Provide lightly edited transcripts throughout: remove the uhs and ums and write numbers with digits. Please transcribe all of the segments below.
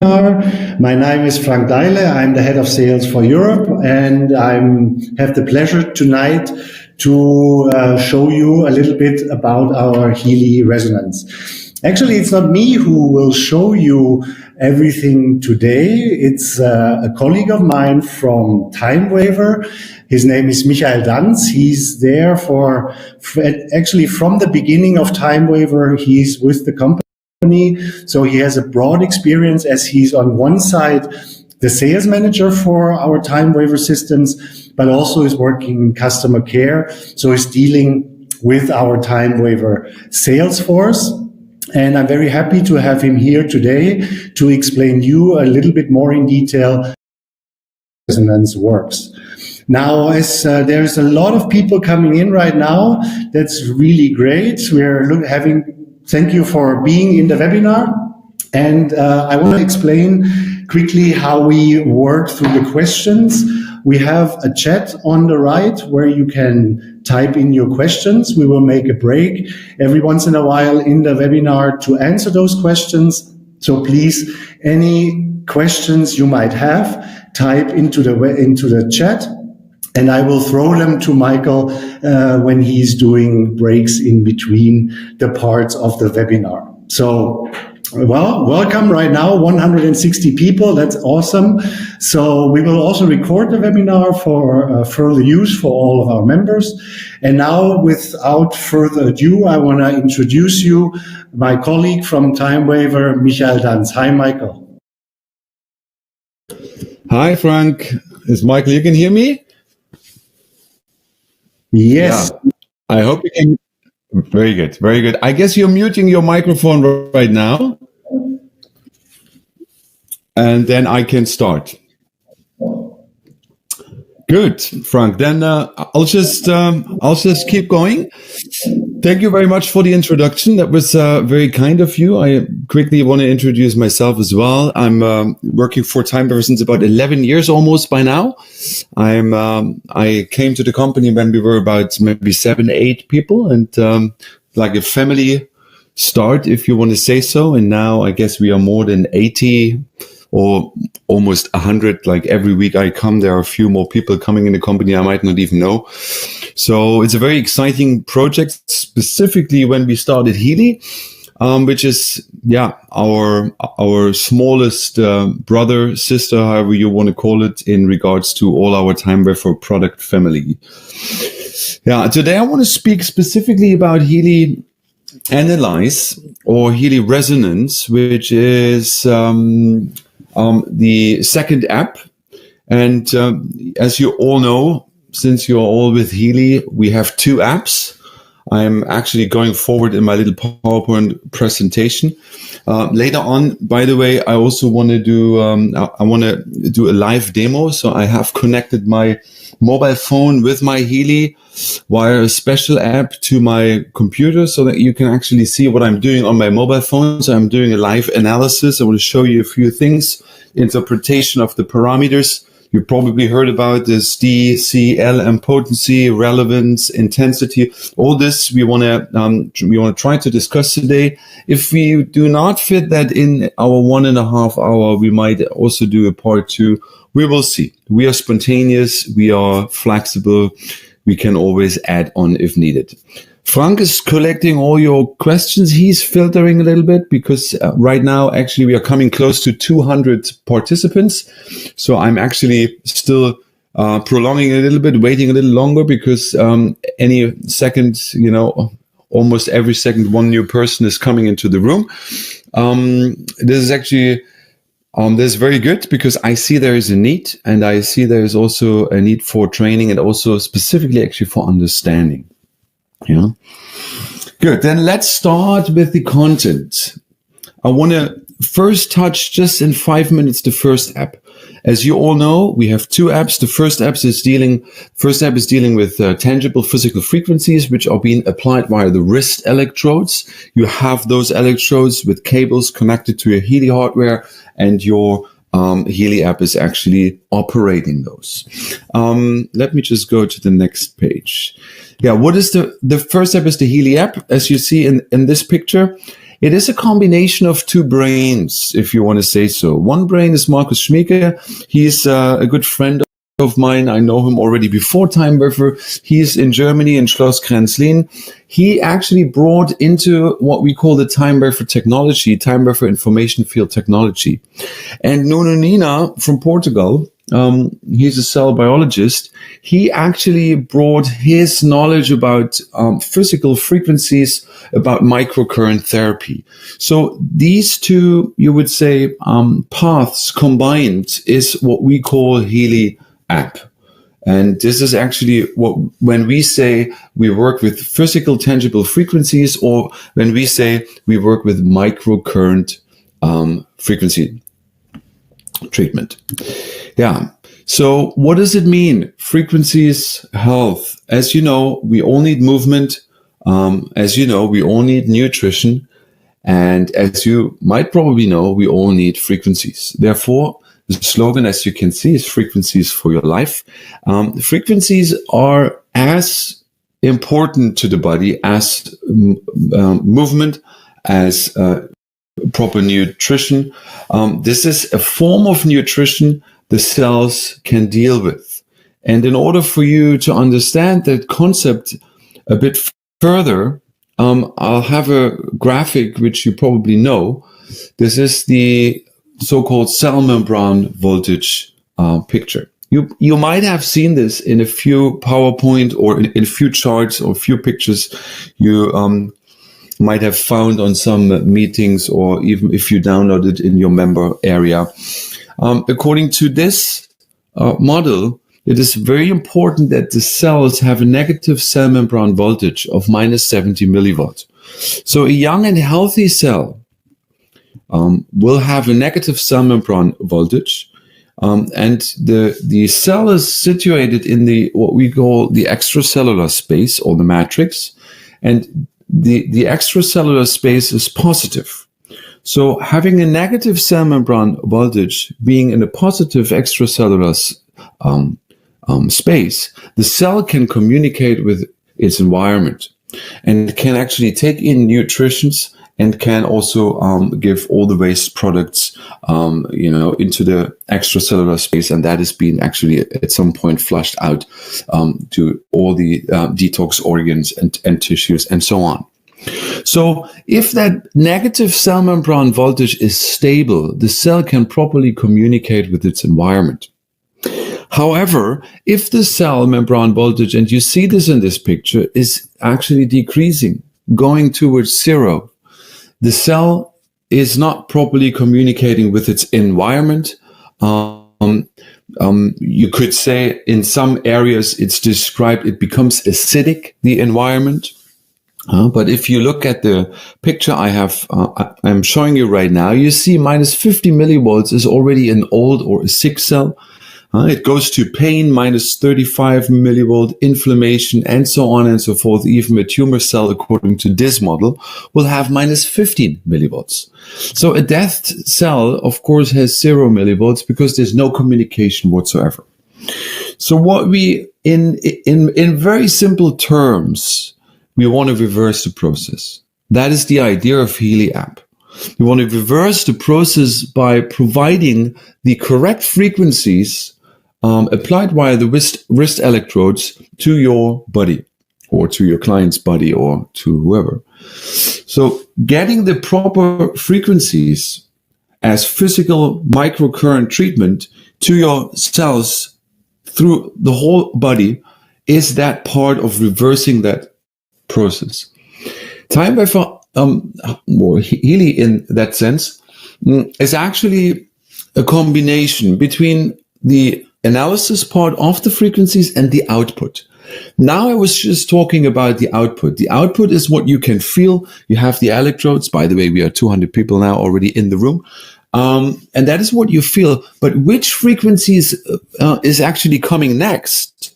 My name is Frank Deile. I'm the head of sales for Europe, and I have the pleasure tonight to show you a little bit about our Healy resonance. Actually, it's not me who will show you everything today. It's a colleague of mine from TIMEWAVER. His name is Michael Danz. He's there actually from the beginning of TIMEWAVER. He's with the company. So he has a broad experience, as he's on one side the sales manager for our TIMEWAVER systems, but also is working in customer care. So he's dealing with our TIMEWAVER sales force. And I'm very happy to have him here today to explain you a little bit more in detail how resonance works. Now, as there's a lot of people coming in right now, that's really great. Thank you for being in the webinar. And I want to explain quickly how we work through the questions. We have a chat on the right where you can type in your questions. We will make a break every once in a while in the webinar to answer those questions. So please, any questions you might have, type into the chat. And I will throw them to Michael when he's doing breaks in between the parts of the webinar. So, well, welcome right now, 160 people. That's awesome. So we will also record the webinar for further use for all of our members. And now, without further ado, I want to introduce you my colleague from TIMEWAVER, Michael Danz. Hi, Michael. Hi, Frank. Is Michael, you can hear me? Yes. Yeah. I hope you can. Very good. Very good. I guess you're muting your microphone right now. And then I can start. Good, Frank. Then I'll just keep going. Thank you very much for the introduction. That was very kind of you. I quickly want to introduce myself as well. I'm working for TIMEWAVER since about 11 years almost by now. I came to the company when we were about maybe 7, 8 people, and like a family start, if you want to say so. And now I guess we are more than 80 or almost 100. Like every week I come, there are a few more people coming in the company I might not even know. So it's a very exciting project, specifically when we started Healy, which is, our smallest brother, sister, however you want to call it, in regards to all our TIMEWAVER product family. Yeah, today I want to speak specifically about Healy Analyze or Healy Resonance, which is the second app. And as you all know, since you're all with Healy, we have 2 apps. I'm actually going forward in my little PowerPoint presentation. Later on, by the way, I also want to do a live demo. So I have connected my mobile phone with my Healy via a special app to my computer so that you can actually see what I'm doing on my mobile phone. So I'm doing a live analysis. I want to show you a few things, interpretation of the parameters. You probably heard about this D, C, L, and potency, relevance, intensity. All this we want to try to discuss today. If we do not fit that in our 1.5 hour, we might also do a part 2. We will see. We are spontaneous. We are flexible. We can always add on if needed. Frank is collecting all your questions. He's filtering a little bit because right now, actually, we are coming close to 200 participants. So I'm actually still prolonging a little bit, waiting a little longer because any second, almost every second, one new person is coming into the room. This is actually this is very good because I see there is a need, and I see there is also a need for training and also specifically actually for understanding. Yeah. Good. Then let's start with the content. I want to first touch just in 5 minutes the first app. As you all know, we have 2 apps. The first app is dealing with tangible physical frequencies, which are being applied via the wrist electrodes. You have those electrodes with cables connected to your Healy hardware, and your Healy app is actually operating those. Let me just go to the next page. Yeah, what is the first app is the Healy app, as you see in this picture. It is a combination of two brains, if you want to say so. One brain is Markus Schmieke. He's a good friend of mine. I know him already before TIMEWAVER. He's in Germany in Schloss Kränzlin. He actually brought into what we call the TIMEWAVER technology, TIMEWAVER information field technology. And Nuno Nina from Portugal, he's a cell biologist. He actually brought his knowledge about physical frequencies, about microcurrent therapy. So these two, you would say, paths combined is what we call Healy app. And this is actually what, when we say we work with physical tangible frequencies, or when we say we work with microcurrent frequency treatment. Yeah. So what does it mean? Frequencies, health. As you know, we all need movement. As you know, we all need nutrition. And as you might probably know, we all need frequencies. Therefore, the slogan, as you can see, is frequencies for your life. Frequencies are as important to the body as movement, as proper nutrition. This is a form of nutrition the cells can deal with. And in order for you to understand that concept a bit further, I'll have a graphic which you probably know. This is the so-called cell membrane voltage picture. You might have seen this in a few PowerPoint or in a few charts or a few pictures you might have found on some meetings, or even if you download it in your member area. According to this model, it is very important that the cells have a negative cell membrane voltage of minus 70 millivolts. So a young and healthy cell will have a negative cell membrane voltage, and the cell is situated in the what we call the extracellular space, or the matrix, and the extracellular space is positive. So having a negative cell membrane voltage, being in a positive extracellular space, the cell can communicate with its environment and can actually take in nutrients and can also give all the waste products, into the extracellular space, and that is being actually at some point flushed out to all the detox organs and tissues and so on. So if that negative cell membrane voltage is stable, the cell can properly communicate with its environment. However, if the cell membrane voltage, and you see this in this picture, is actually decreasing, going towards zero, the cell is not properly communicating with its environment. You could say in some areas it's described, it becomes acidic, the environment. But if you look at the picture I'm showing you right now, you see minus 50 millivolts is already an old or a sick cell. It goes to pain, minus 35 millivolt, inflammation, and so on and so forth. Even a tumor cell, according to this model, will have minus 15 millivolts. So a death cell, of course, has 0 millivolts because there's no communication whatsoever. So what we, in very simple terms, we want to reverse the process. That is the idea of Healy app. We want to reverse the process by providing the correct frequencies applied via the wrist electrodes to your body, or to your client's body, or to whoever. So getting the proper frequencies as physical microcurrent treatment to your cells through the whole body is that part of reversing that process. TIMEWAVER, or Healy in that sense, is actually a combination between the analysis part of the frequencies and the output. Now I was just talking about the output. The output is what you can feel. You have the electrodes. By the way, we are 200 people now already in the room. And that is what you feel. But which frequencies is actually coming next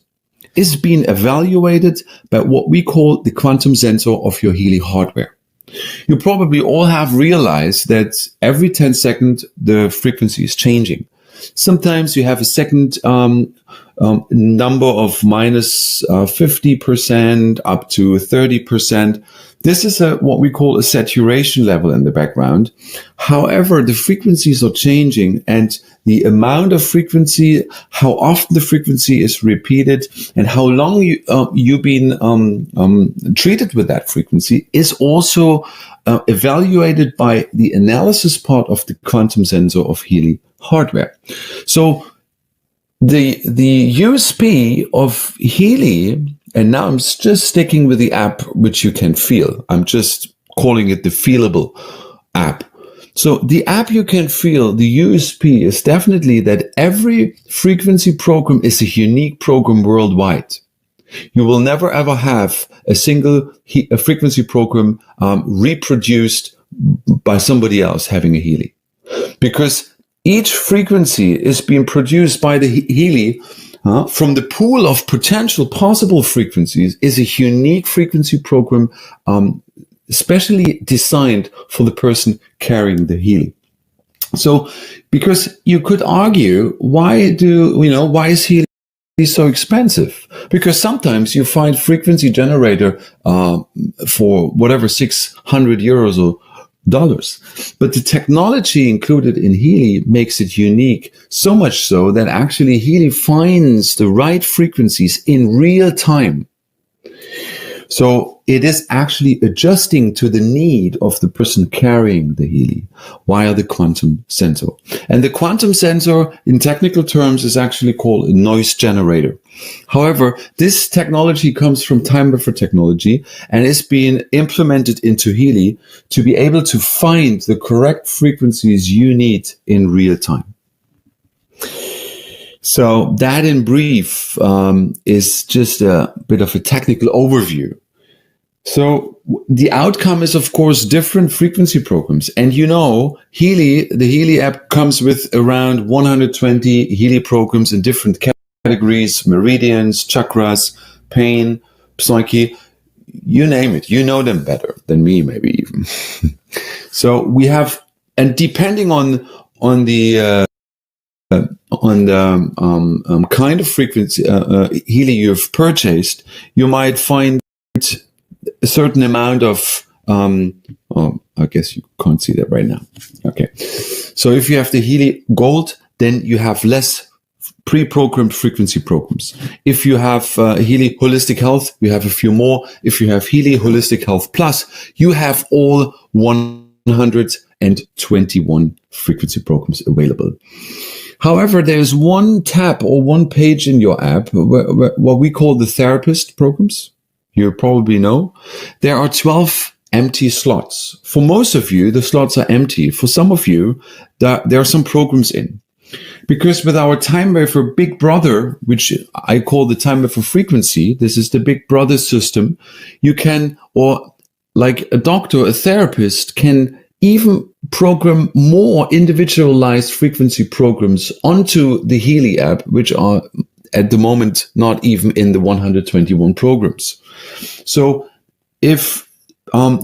is being evaluated by what we call the quantum sensor of your Healy hardware. You probably all have realized that every 10 seconds, the frequency is changing. Sometimes you have a second number of minus 50% up to 30%. this is what we call a saturation level in the background. However, the frequencies are changing, and the amount of frequency, how often the frequency is repeated, and how long you've been treated with that frequency is also evaluated by the analysis part of the quantum sensor of Healy hardware. So the USP of Healy, and now I'm just sticking with the app which you can feel. I'm just calling it the feelable app. So the app you can feel, the USP is definitely that every frequency program is a unique program worldwide. You will never ever have a single frequency program reproduced by somebody else having a Healy. Because each frequency is being produced by the Healy from the pool of potential possible frequencies is a unique frequency program, specially designed for the person carrying the Healy. So, because you could argue, why is Healy so expensive? Because sometimes you find frequency generator for whatever, 600 euros or dollars. But the technology included in Healy makes it unique, so much so that actually Healy finds the right frequencies in real time. So it is actually adjusting to the need of the person carrying the Healy via the quantum sensor. And the quantum sensor, in technical terms, is actually called a noise generator. However, this technology comes from TIMEWAVER technology and is being implemented into Healy to be able to find the correct frequencies you need in real time. So that in brief is just a bit of a technical overview. So the outcome is, of course, different frequency programs. And Healy, the Healy app comes with around 120 Healy programs in different categories: meridians, chakras, pain, psyche, you name it. You know them better than me, maybe even. So we have, and depending on the kind of frequency Healy you've purchased, you might find a certain amount of I guess you can't see that right now. Okay, so if you have the Healy Gold, then you have less pre-programmed frequency programs. If you have Healy Holistic Health, you have a few more. If you have Healy Holistic Health Plus, you have all 121 frequency programs available. However, there's one tab or one page in your app, what we call the therapist programs. You probably know. There are 12 empty slots. For most of you, the slots are empty. For some of you, there are some programs in. Because with our TIMEWAVER Big Brother, which I call the TIMEWAVER frequency, this is the Big Brother system, you can, or like a doctor, a therapist can even program more individualized frequency programs onto the Healy app, which are at the moment not even in the 121 programs. So if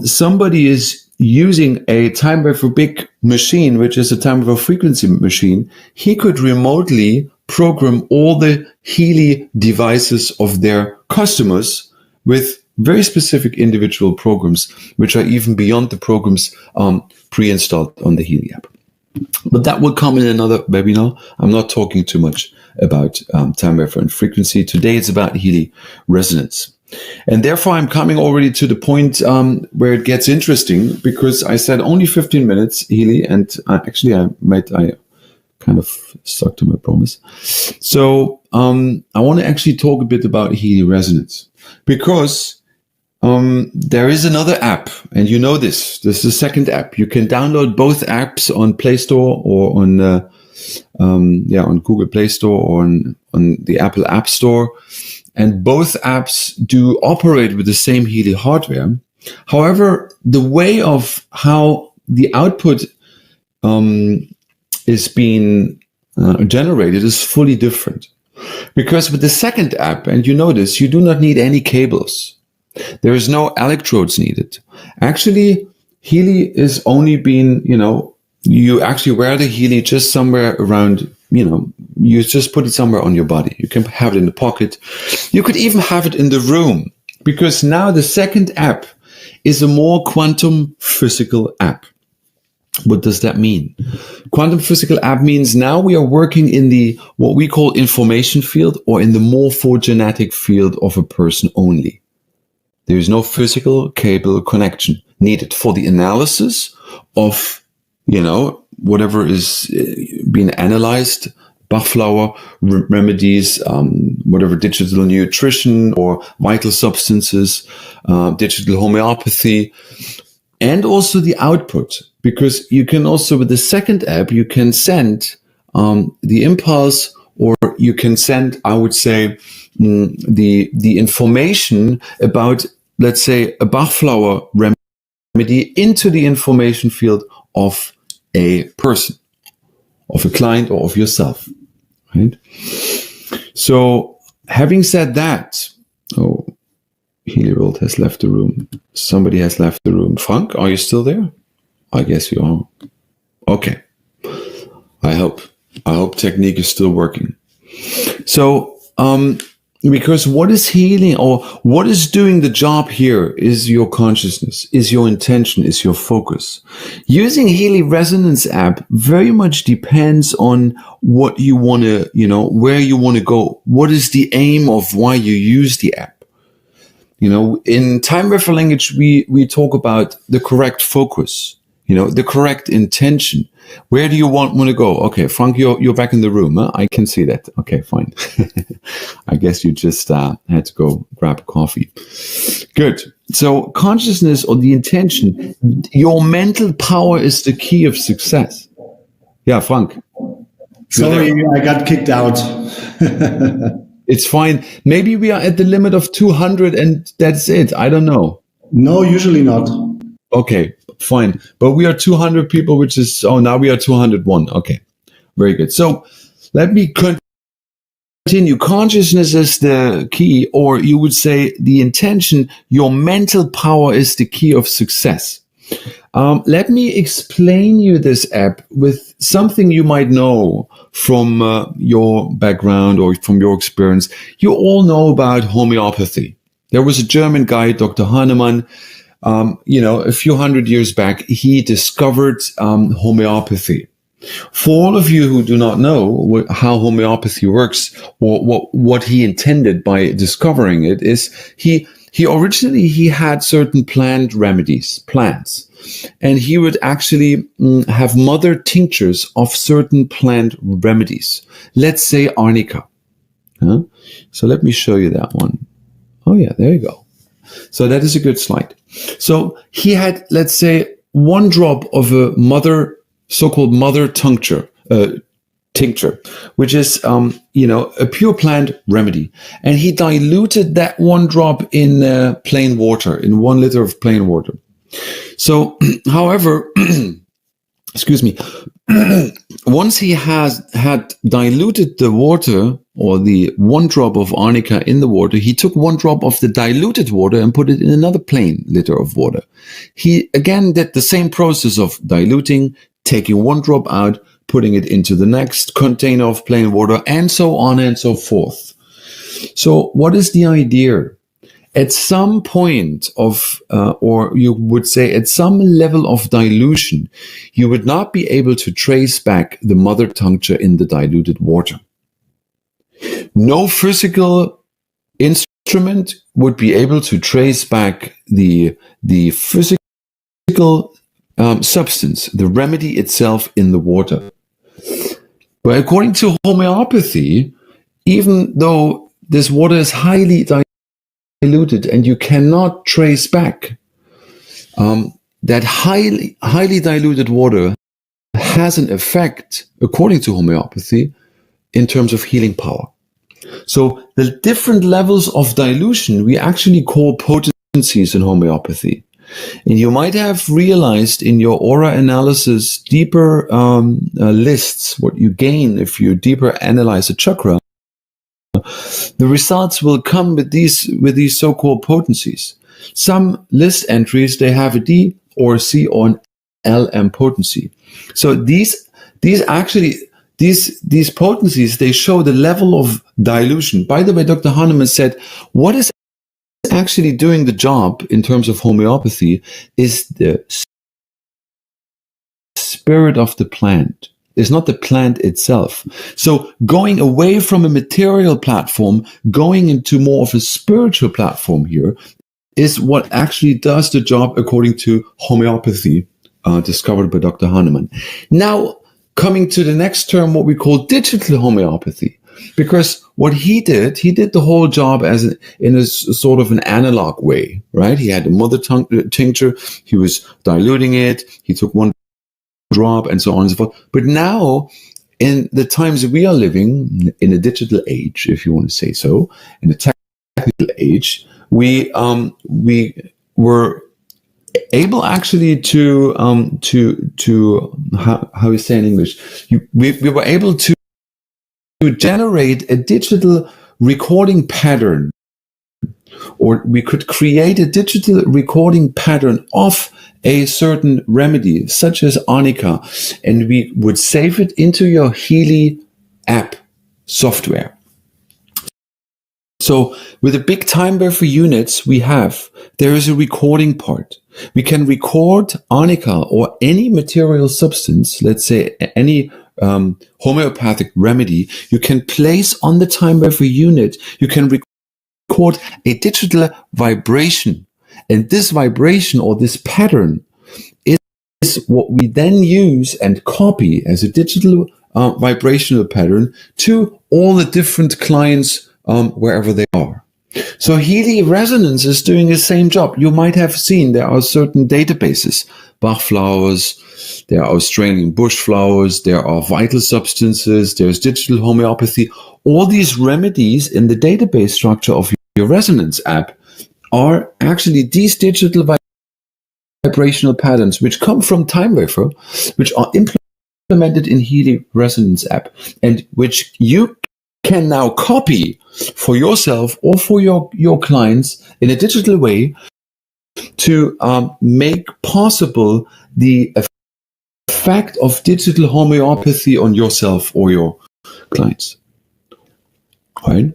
somebody is using a TIMEWAVER Big machine, which is a TIMEWAVER frequency machine, he could remotely program all the Healy devices of their customers with very specific individual programs, which are even beyond the programs pre-installed on the Healy app. But that will come in another webinar. I'm not talking too much about TIMEWAVER and frequency. Today it's about Healy resonance. And therefore I'm coming already to the point where it gets interesting, because I said only 15 minutes Healy, and I kind of stuck to my promise. So I want to actually talk a bit about Healy resonance, because there is another app, and you know this. This is the second app. You can download both apps on Play Store or on Google Play Store or on the Apple App Store, and both apps do operate with the same Healy hardware. However, the way of how the output is being generated is fully different, because with the second app, and you notice, you do not need any cables. There is no electrodes needed. Actually, Healy is only being, you actually wear the Healy just somewhere around, you just put it somewhere on your body. You can have it in the pocket. You could even have it in the room, because now the second app is a more quantum physical app. What does that mean? Quantum physical app means now we are working in the what we call information field, or in the morphogenetic field of a person only. There is no physical cable connection needed for the analysis of, whatever is being analyzed, Bachflower remedies, whatever digital nutrition or vital substances, digital homeopathy, and also the output. Because you can also, with the second app, you can send the impulse, or you can send, I would say, the information about, let's say, a Bachflower remedy into the information field of a person, of a client, or of yourself, right? So, having said that, Healy has left the room. Somebody has left the room. Frank, are you still there? I guess you are. Okay. I hope technique is still working. So, because what is healing, or what is doing the job here, is your consciousness, is your intention, is your focus. Using Healy Resonance app very much depends on what you want to, where you want to go. What is the aim of why you use the app? In TIMEWAVER language, we talk about the correct focus, the correct intention. Where do you want to go? Okay, Frank, you're back in the room. Huh? I can see that. Okay, fine. I guess you just had to go grab a coffee. Good. So consciousness, or the intention, your mental power is the key of success. Yeah, Frank. Sorry, I got kicked out. It's fine. Maybe we are at the limit of 200 and that's it. I don't know. No, usually not. Okay, fine. But we are 200 people, which is, now we are 201. Okay, very good. So let me continue. Consciousness is the key, or you would say the intention. Your mental power is the key of success. Let me explain you this app with something you might know from your background or from your experience. You all know about homeopathy. There was a German guy, Dr. Hahnemann, a few hundred years back. He discovered homeopathy. For all of you who do not know how homeopathy works, or what he intended by discovering it, is he originally had certain plant remedies, plants, and he would actually have mother tinctures of certain plant remedies. Let's say arnica. So let me show you that one. Oh yeah, there you go. So that is a good slide. So he had, let's say, one drop of a so-called mother tincture, which is, a pure plant remedy. And he diluted that one drop in plain water, in 1 liter of plain water. So, however, excuse me, once he had diluted the water, or the one drop of arnica in the water, he took one drop of the diluted water and put it in another plain liter of water. He again did the same process of diluting, taking one drop out, putting it into the next container of plain water, and so on and so forth. So what is the idea? At some point of, or you would say at some level of dilution, you would not be able to trace back the mother tincture in the diluted water. No physical instrument would be able to trace back the physical substance, the remedy itself in the water. But according to homeopathy, even though this water is highly diluted and you cannot trace back, that highly diluted water has an effect, according to homeopathy, in terms of healing power. So the different levels of dilution we actually call potencies in homeopathy. And you might have realized in your aura analysis deeper lists, what you gain if you deeper analyze a chakra. The results will come with these so-called potencies. Some list entries, they have a D or a C or an LM potency. So these potencies, they show the level of dilution. By the way, Dr. Hahnemann said, what is actually doing the job in terms of homeopathy is the spirit of the plant. It's not the plant itself. So going away from a material platform, going into more of a spiritual platform here is what actually does the job according to homeopathy, discovered by Dr. Hahnemann. Now, coming to the next term, what we call digital homeopathy. Because what he did the whole job in a sort of an analog way, right? He had a mother tongue tincture, he was diluting it, he took one drop and so on and so forth. But now, in the times that we are living, in a digital age, if you want to say so, in a technical age, we were able actually to how you say in English, we were able to generate a digital recording pattern, or we could create a digital recording pattern of a certain remedy, such as arnica, and we would save it into your Healy app software. So with the big TIMEWAVER units there is a recording part. We can record arnica or any material substance, let's say any homeopathic remedy, you can place on the TIMEWAVER unit, you can record a digital vibration. And this vibration or this pattern is what we then use and copy as a digital vibrational pattern to all the different clients wherever they are. So Healy Resonance is doing the same job. You might have seen there are certain databases, Bach flowers, there are Australian bush flowers, there are vital substances, there's digital homeopathy. All these remedies in the database structure of your Resonance app are actually these digital vibrational patterns which come from TIMEWAVER, which are implemented in Healy Resonance app, and which you can now copy for yourself or for your clients in a digital way to make possible the effect of digital homeopathy on yourself or your clients. Right?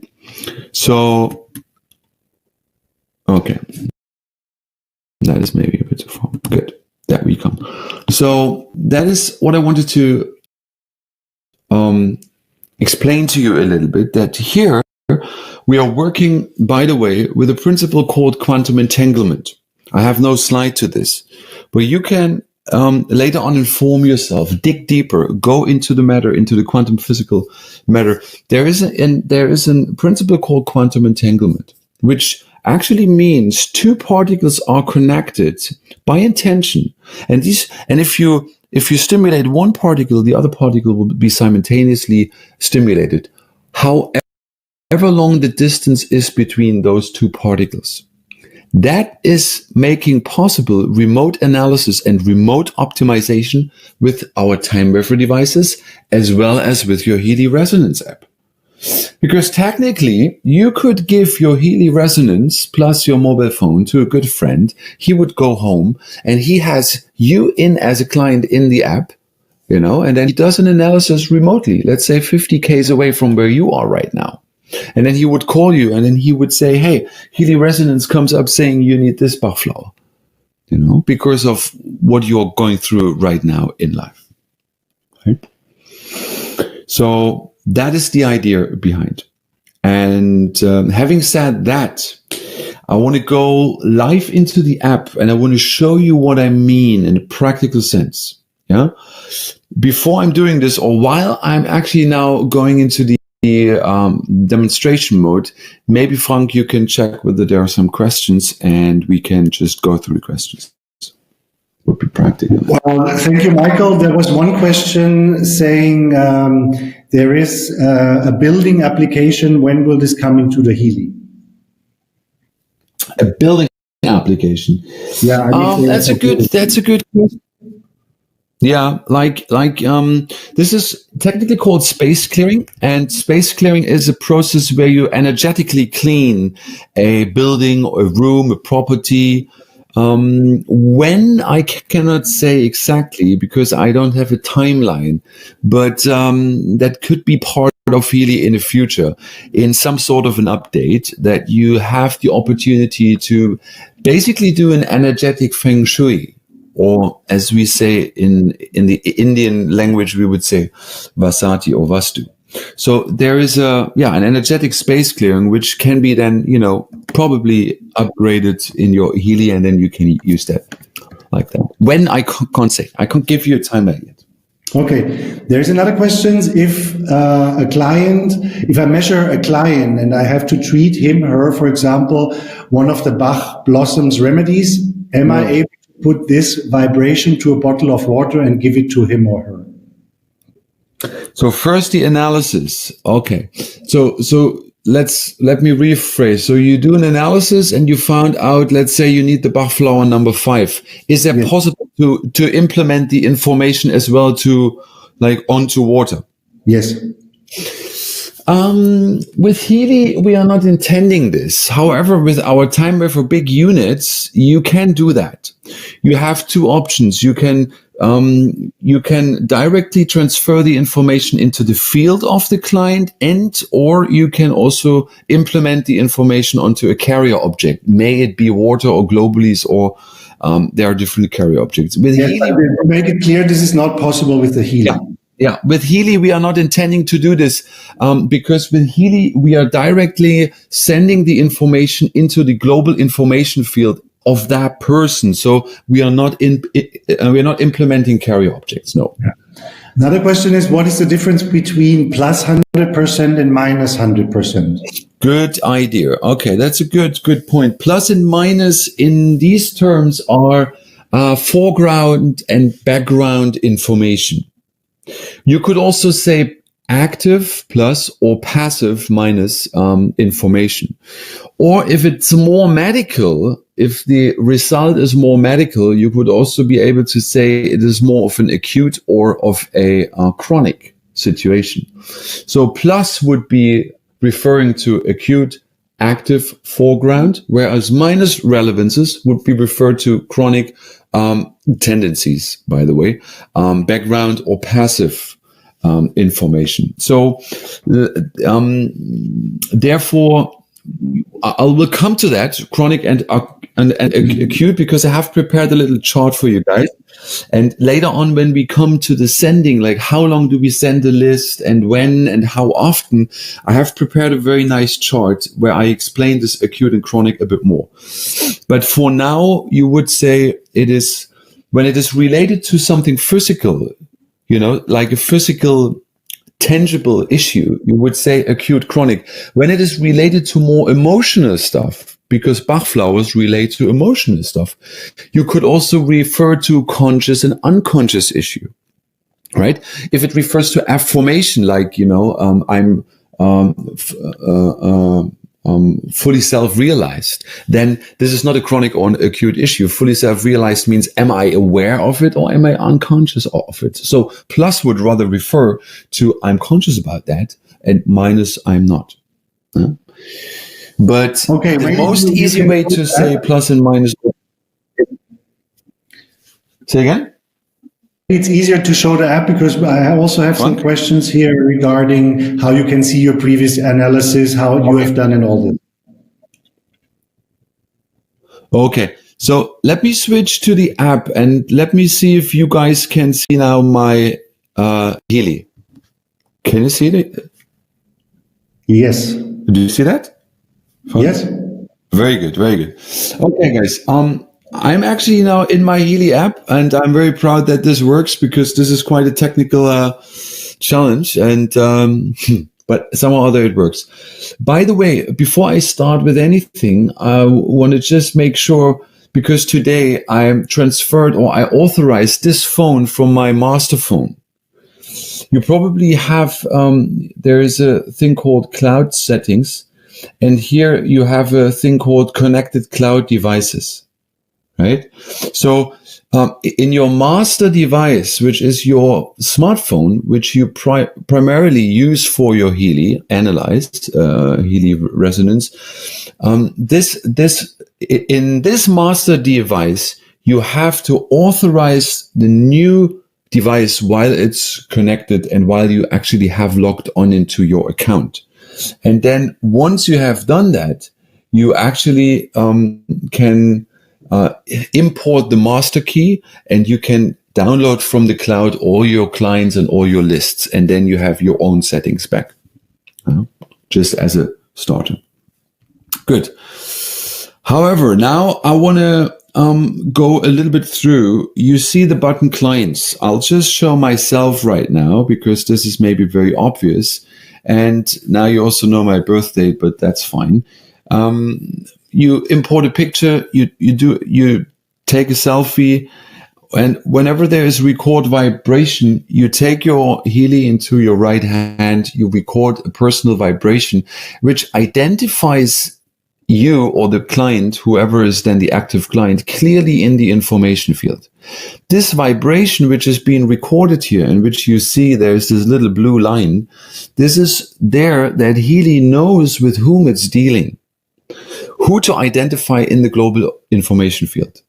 So, okay. That is maybe a bit too far. Good. There we come. So that is what I wanted to explain to you a little bit, that here we are working, by the way, with a principle called quantum entanglement. I have no slide to this, but you can later on inform yourself, dig deeper, go into the matter, into the quantum physical matter. There is a principle called quantum entanglement, which actually means two particles are connected by intention, and if you stimulate one particle, the other particle will be simultaneously stimulated, however long the distance is between those two particles. That is making possible remote analysis and remote optimization with our TIMEWAVER devices, as well as with your Healy Resonance app. Because technically, you could give your Healy Resonance plus your mobile phone to a good friend. He would go home and he has you in as a client in the app, and then he does an analysis remotely, let's say 50 k's away from where you are right now. And then he would call you and then he would say, hey, Healy Resonance comes up saying you need this Bach flower, because of what you're going through right now in life. Right? So that is the idea behind. And having said that, I want to go live into the app and I want to show you what I mean in a practical sense. Yeah. Before I'm doing this, or while I'm actually now going into the demonstration mode, maybe Frank, you can check whether there are some questions and we can just go through the questions. Would be practical. Well, thank you, Michael. There was one question saying there is a building application. When will this come into the Healy? A building application. Yeah, that's a good question. Yeah, like this is technically called space clearing, and space clearing is a process where you energetically clean a building, a room, a property, When I cannot say exactly because I don't have a timeline, but that could be part of Healy in the future, in some sort of an update, that you have the opportunity to basically do an energetic feng shui, or as we say in the Indian language, we would say vasati or vastu. So there is an energetic space clearing, which can be then, probably upgraded in your Healy, and then you can use that like that. When I can't say, I can't give you a timeline yet. Okay, there's another question. If I measure a client and I have to treat him, her, for example, one of the Bach Blossoms remedies, am I able to put this vibration to a bottle of water and give it to him or her? So first the analysis. Okay. So let me rephrase. So you do an analysis and you found out, let's say you need the Bach flower number 5. Is it possible to implement the information as well to onto water? Yes. With Healy, we are not intending this. However, with our TIMEWAVER big units, you can do that. You have two options. You can directly transfer the information into the field of the client, or you can also implement the information onto a carrier object. May it be water or globules, or there are different carrier objects. With Healy, to make it clear, this is not possible with the Healy. Yeah, with Healy, we are not intending to do this because with Healy, we are directly sending the information into the global information field of that person. So we are not we're not implementing carrier objects. No. Yeah. Another question is, what is the difference between plus 100% and minus 100%? Good idea. Okay, that's a good point. Plus and minus in these terms are foreground and background information. You could also say active plus or passive minus information. Or if it's more medical, if the result is more medical, you could also be able to say it is more of an acute or of a chronic situation. So plus would be referring to acute, active, foreground, whereas minus relevances would be referred to chronic tendencies, by the way, background or passive information. So therefore, I will come to that, chronic and acute, because I have prepared a little chart for you guys. And later on, when we come to the sending, like how long do we send the list and when and how often, I have prepared a very nice chart where I explain this acute and chronic a bit more. But for now, you would say it is, when it is related to something physical, like a physical tangible issue, you would say acute chronic. When it is related to more emotional stuff, because Bach flowers relate to emotional stuff, you could also refer to conscious and unconscious issue, right? If it refers to affirmation, like, I'm fully self-realized, then this is not a chronic or an acute issue. Fully self-realized means, am I aware of it or am I unconscious of it? So plus would rather refer to I'm conscious about that, and minus I'm not. But the most easy way to say plus and minus. Say again? It's easier to show the app because I also have some questions here regarding how you can see your previous analysis, how you have done and all this. Okay, so let me switch to the app and let me see if you guys can see now my Healy. Can you see it? Yes. Do you see that? Fine. Yes. Very good, very good. Okay, guys. I'm actually now in my Healy app, and I'm very proud that this works because this is quite a technical challenge, and but somehow or other it works. By the way, before I start with anything, I want to just make sure, because today I transferred or I authorized this phone from my master phone. You probably have, there is a thing called cloud settings, and here you have a thing called connected cloud devices. right? So in your master device, which is your smartphone, which you primarily use for your Healy analyzed Healy resonance, in this master device, you have to authorize the new device while it's connected and while you actually have logged on into your account. And then once you have done that, you actually can import the master key, and you can download from the cloud all your clients and all your lists. And then you have your own settings back, just as a starter. Good. However, now I want to go a little bit through. You see the button clients. I'll just show myself right now because this is maybe very obvious. And now you also know my birth date, but that's fine. You import a picture, you take a selfie, and whenever there is record vibration, you take your Healy into your right hand, you record a personal vibration, which identifies you or the client, whoever is then the active client, clearly in the information field. This vibration, which is being recorded here, in which you see there's this little blue line, this is there that Healy knows with whom it's dealing, who to identify in the global information field.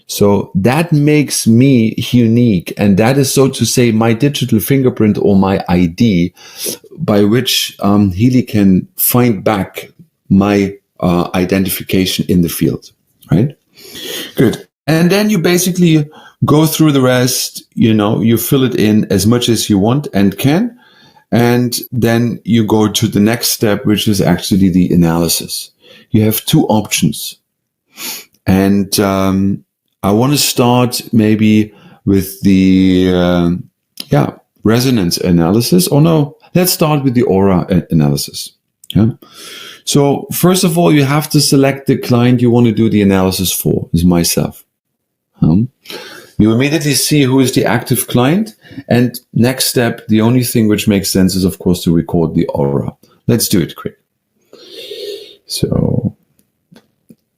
So that makes me unique. And that is, so to say, my digital fingerprint or my ID by which Healy can find back my identification in the field, right? Good. And then you basically go through the rest, you fill it in as much as you want and can. And then you go to the next step, which is actually the analysis. You have two options. And I want to start maybe with the resonance analysis. Or no, let's start with the aura analysis. Yeah. So first of all, you have to select the client you want to do the analysis for, is myself. You immediately see who is the active client. And next step, the only thing which makes sense is, of course, to record the aura. Let's do it quick. So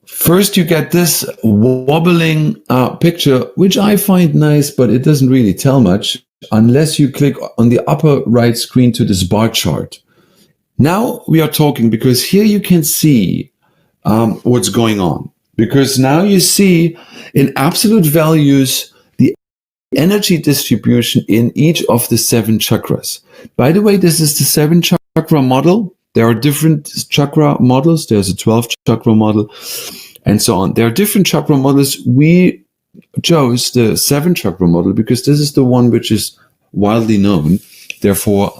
first you get this wobbling picture, which I find nice, but it doesn't really tell much unless you click on the upper right screen to this bar chart. Now we are talking, because here you can see what's going on. Because now you see in absolute values the energy distribution in each of the 7 chakras. By the way, this is the 7 chakra model. There are different chakra models. There's a 12 chakra model and so on. There are different chakra models. We chose the 7 chakra model because this is the one which is widely known. Therefore,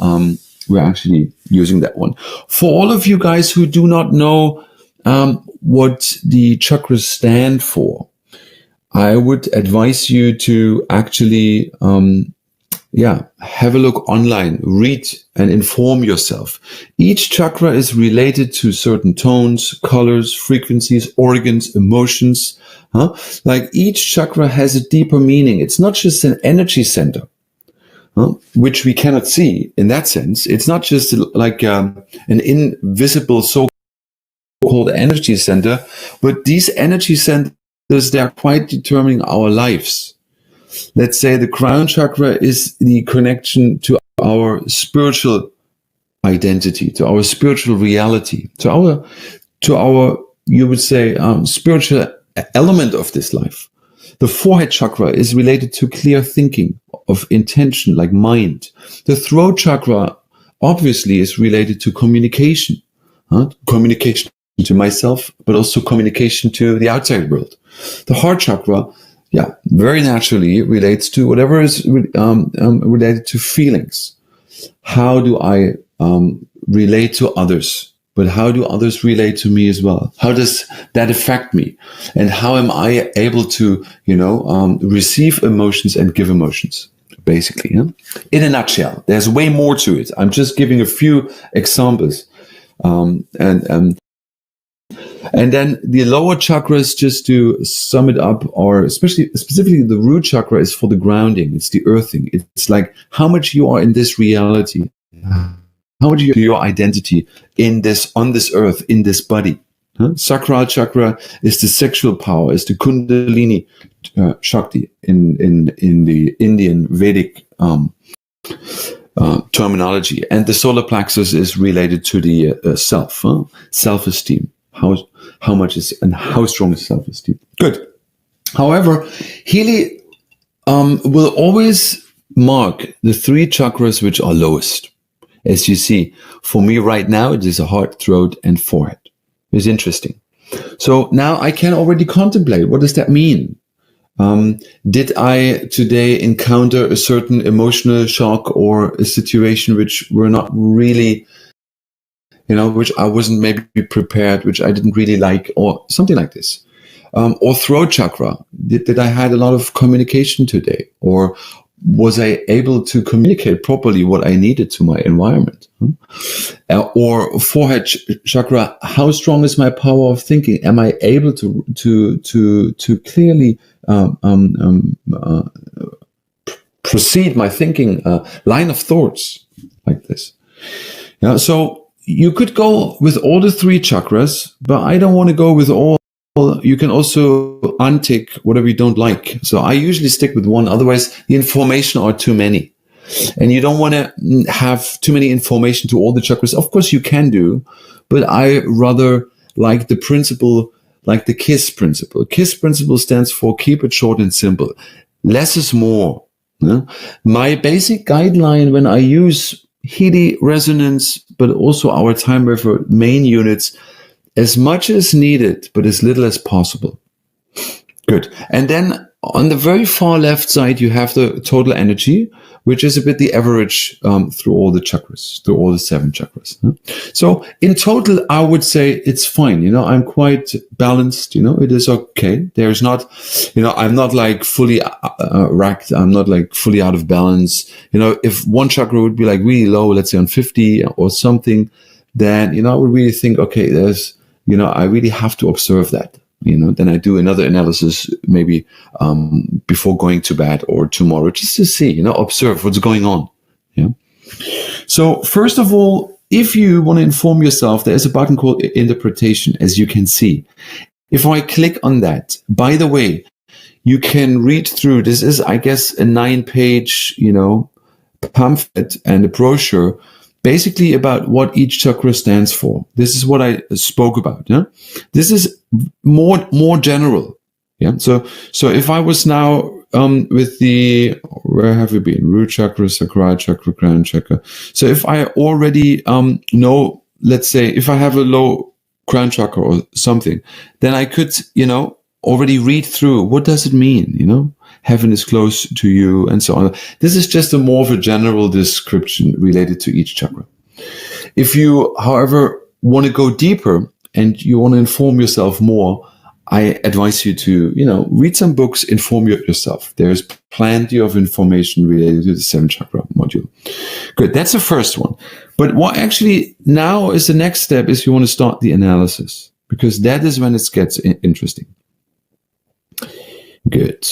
we're actually using that one. For all of you guys who do not know what the chakras stand for, I would advise you to actually have a look online, read and inform yourself. Each chakra is related to certain tones, colors, frequencies, organs, emotions. Like each chakra has a deeper meaning. It's not just an energy center, which we cannot see in that sense. It's not just like an invisible so-called energy center, but these energy centers, they are quite determining our lives. Let's say the crown chakra is the connection to our spiritual identity, to our spiritual reality, to our you would say spiritual element of this life. The forehead chakra is related to clear thinking, of intention, like mind. The throat chakra obviously is related to communication, communication to myself, but also communication to the outside world. The heart chakra, very naturally relates to whatever is related to feelings. How do I relate to others? But how do others relate to me as well? How does that affect me? And how am I able to, receive emotions and give emotions? Basically, in a nutshell, there's way more to it. I'm just giving a few examples, and then the lower chakras, just to sum it up, or specifically the root chakra, is for the grounding. It's the earthing. It's like how much you are in this reality, how much your identity on this earth, in this body. Huh? Sacral chakra is the sexual power, is the Kundalini Shakti in the Indian Vedic terminology, and the solar plexus is related to the self-esteem. How much is and how strong is self-esteem? Good. However, Healy will always mark the 3 chakras which are lowest. As you see, for me right now, it is a heart, throat, and forehead. It's interesting. So now I can already contemplate, what does that mean? Did I today encounter a certain emotional shock or a situation which were not really, which I wasn't maybe prepared, which I didn't really like, or something like this? Or throat chakra. Did I had a lot of communication today? Or was I able to communicate properly what I needed to my environment? Or forehead chakra, how strong is my power of thinking? Am I able to clearly proceed my thinking line of thoughts like this? Yeah, so you could go with all the 3 chakras, but I don't want to go with all. You can also untick whatever you don't like. So I usually stick with one. Otherwise, the information are too many. And you don't want to have too many information to all the chakras. Of course, you can do, but I rather like the principle, like the KISS principle. KISS principle stands for keep it short and simple. Less is more. Yeah? My basic guideline when I use Healy resonance, but also our TIMEWAVER main units, as much as needed, but as little as possible. Good. And then on the very far left side, you have the total energy, which is a bit the average through all the chakras, through all the 7 chakras. So in total, I would say it's fine. I'm quite balanced. It is okay. There's not, I'm not like fully racked. I'm not like fully out of balance. If one chakra would be like really low, let's say on 50 or something, then, I would really think, okay, there's, I really have to observe that. Then I do another analysis maybe before going to bed or tomorrow, just to see, observe what's going on. Yeah. So first of all, if you want to inform yourself, there's a button called interpretation, as you can see. If I click on that, by the way, you can read through. This is, I guess, a 9-page, pamphlet and a brochure, basically about what each chakra stands for. This is what I spoke about. Yeah, this is more general. Yeah. So if I was now with the, where have we been? Root chakra, sacral chakra, crown chakra. So if I already know, let's say, if I have a low crown chakra or something, then I could already read through what does it mean. Heaven is close to you, and so on. This is just a more of a general description related to each chakra. If you, however, want to go deeper and you want to inform yourself more, I advise you to, read some books, inform yourself. There's plenty of information related to the 7 chakra module. Good. That's the first one. But what actually now is the next step is you want to start the analysis, because that is when it gets interesting. Good.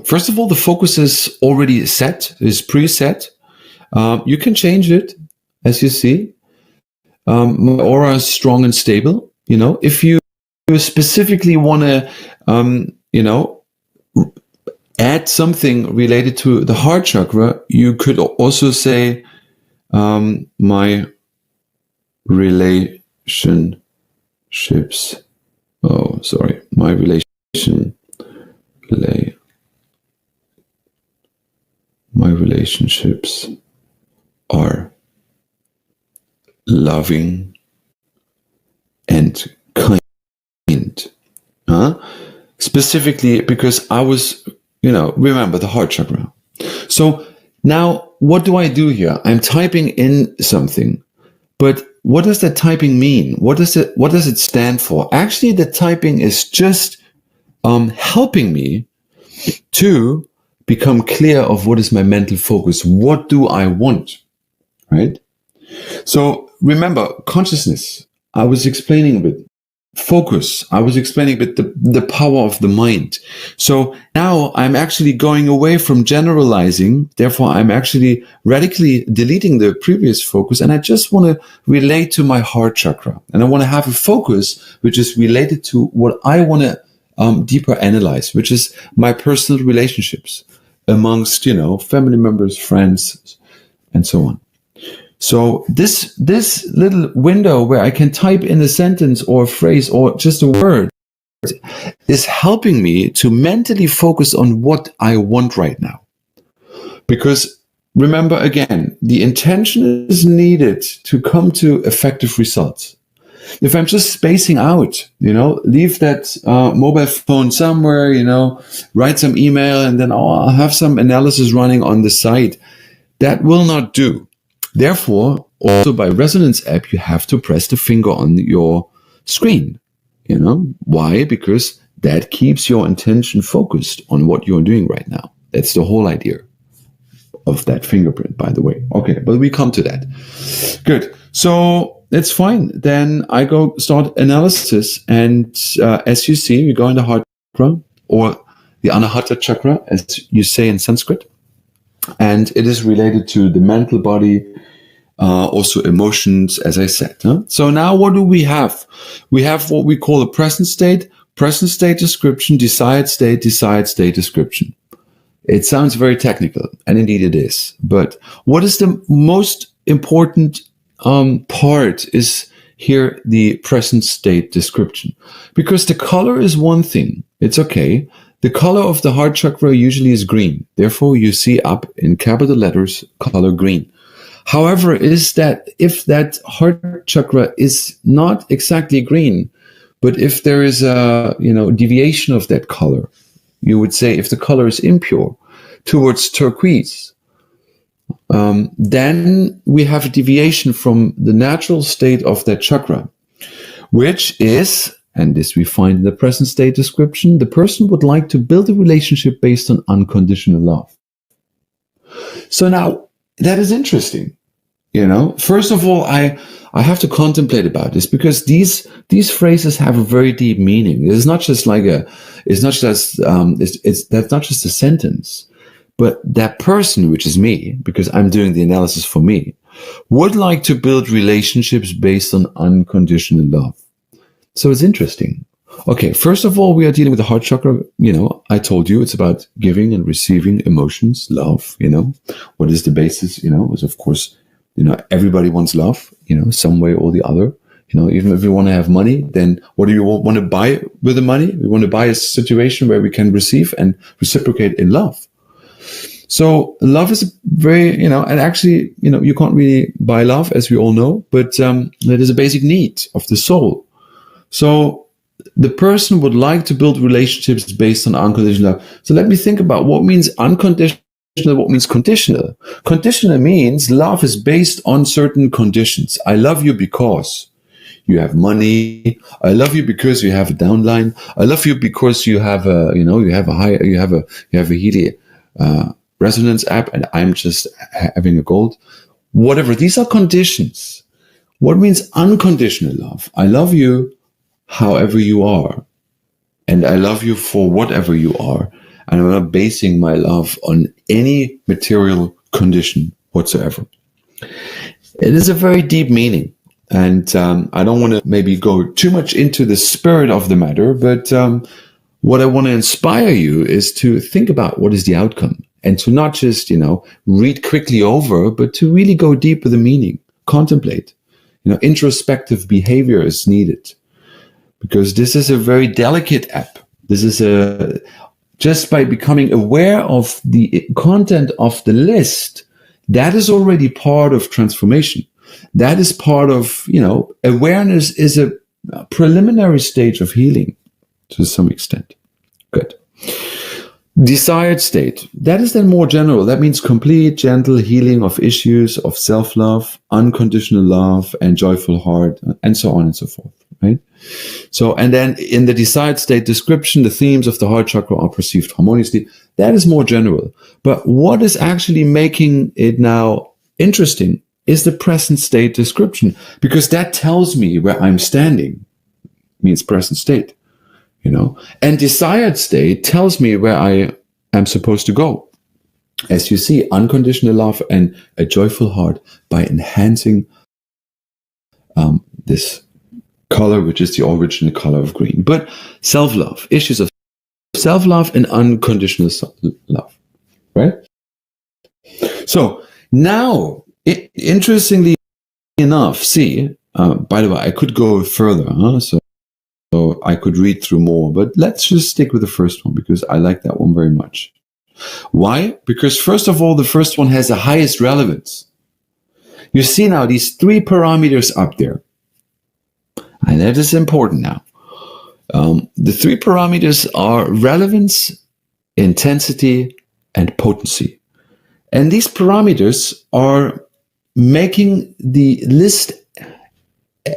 First of all, the focus is already set, is preset. You can change it, as you see. My aura is strong and stable. If you specifically want to, add something related to the heart chakra, you could also say, my relationships. My relationships are loving and kind. Specifically because I was, remember the heart chakra. So now what do I do here? I'm typing in something, but what does that typing mean? What does it stand for? Actually, the typing is just helping me to become clear of what is my mental focus. What do I want? Right? So remember, consciousness. I was explaining a bit. focus. I was explaining a bit the power of the mind. So now I'm actually going away from generalizing. Therefore, I'm actually radically deleting the previous focus. And I just want to relate to my heart chakra. And I want to have a focus which is related to what I want to deeper analyze, which is my personal relationships amongst, family members, friends, and so on. So this little window where I can type in a sentence or a phrase or just a word is helping me to mentally focus on what I want right now. Because remember again, the intention is needed to come to effective results. If I'm just spacing out, leave that mobile phone somewhere, write some email and then I'll have some analysis running on the side, that will not do. Therefore, also by Resonance app, you have to press the finger on your screen. Why? Because that keeps your attention focused on what you're doing right now. That's the whole idea of that fingerprint, by the way. Okay, but we come to that. Good. So that's fine. Then I go start analysis. And as you see, we go in the heart chakra or the Anahata chakra, as you say in Sanskrit. And it is related to the mental body, also emotions, as I said. Huh? So now what do we have? We have what we call a present state description, desired state description. It sounds very technical, and indeed it is. But what is the most important part is here the present state description. Because the color is one thing. It's okay. The color of the heart chakra usually is green. Therefore, you see up in capital letters, color green. However, is that if that heart chakra is not exactly green, but if there is a, deviation of that color, you would say if the color is impure towards turquoise, then we have a deviation from the natural state of that chakra, which is, and this we find in the present state description, the person would like to build a relationship based on unconditional love. So now that is interesting. First of all, I have to contemplate about this because these phrases have a very deep meaning. It's not just that's not just a sentence, but that person, which is me, because I'm doing the analysis for me, would like to build relationships based on unconditional love. So it's interesting. Okay, first of all, we are dealing with the heart chakra. I told you it's about giving and receiving emotions, love. What is the basis? Is of course, everybody wants love, some way or the other. Even if we want to have money, then what do you want to buy with the money? We want to buy a situation where we can receive and reciprocate in love. So love is very, and actually, you can't really buy love, as we all know, but it is a basic need of the soul. So the person would like to build relationships based on unconditional love. So let me think about what means unconditional, what means conditional. Conditional means love is based on certain conditions. I love you because you have money. I love you because you have a downline. I love you because you have a Healy resonance app, and I'm just having a gold. Whatever. These are conditions. What means unconditional love? I love you however you are, and I love you for whatever you are, and I'm not basing my love on any material condition whatsoever. It is a very deep meaning, and I don't want to maybe go too much into the spirit of the matter, but what I want to inspire you is to think about what is the outcome, and to not just, read quickly over, but to really go deep with the meaning, contemplate. Introspective behavior is needed. Because this is a very delicate app. This is just by becoming aware of the content of the list, that is already part of transformation. That is part of, awareness is a preliminary stage of healing to some extent. Good. Desired state. That is then more general. That means complete, gentle healing of issues of self-love, unconditional love, and joyful heart, and so on and so forth, right? So, and then in the desired state description, the themes of the heart chakra are perceived harmoniously. That is more general. But what is actually making it now interesting is the present state description, because that tells me where I'm standing. means present state, and desired state tells me where I am supposed to go. As you see, unconditional love and a joyful heart by enhancing this color, which is the original color of green. But self-love, issues of self-love and unconditional love, right? So now, interestingly enough, see, by the way, I could go further, so I could read through more, but let's just stick with the first one because I like that one very much. Why? Because first of all, the first one has the highest relevance. You see now these 3 parameters up there. And that is important now. The 3 parameters are relevance, intensity, and potency. And these parameters are making the list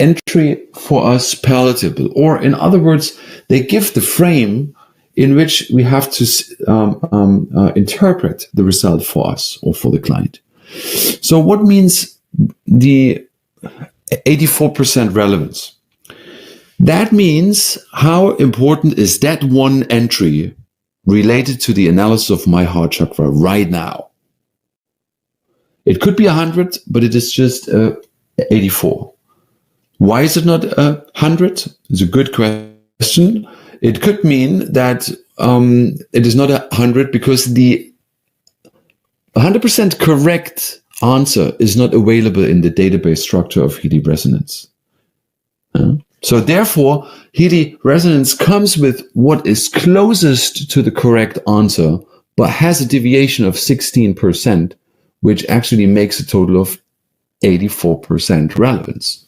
entry for us palatable. Or in other words, they give the frame in which we have to interpret the result for us or for the client. So what means the 84% relevance? That means how important is that one entry related to the analysis of my heart chakra right now? It could be 100, but it is just 84. Why is it not 100? It's a good question. It could mean that it is not 100 because the 100% correct answer is not available in the database structure of Healy resonance. So therefore, Healy resonance comes with what is closest to the correct answer, but has a deviation of 16%, which actually makes a total of 84% relevance.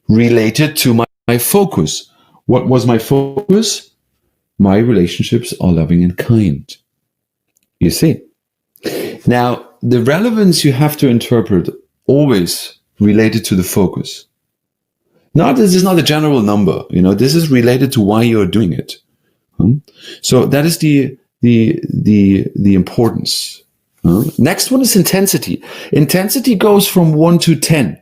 Related to my focus. What was my focus? My relationships are loving and kind. You see? Now, the relevance you have to interpret always related to the focus. Now, this is not a general number, this is related to why you're doing it. So that is the importance. Next one is intensity. Intensity goes from 1 to 10.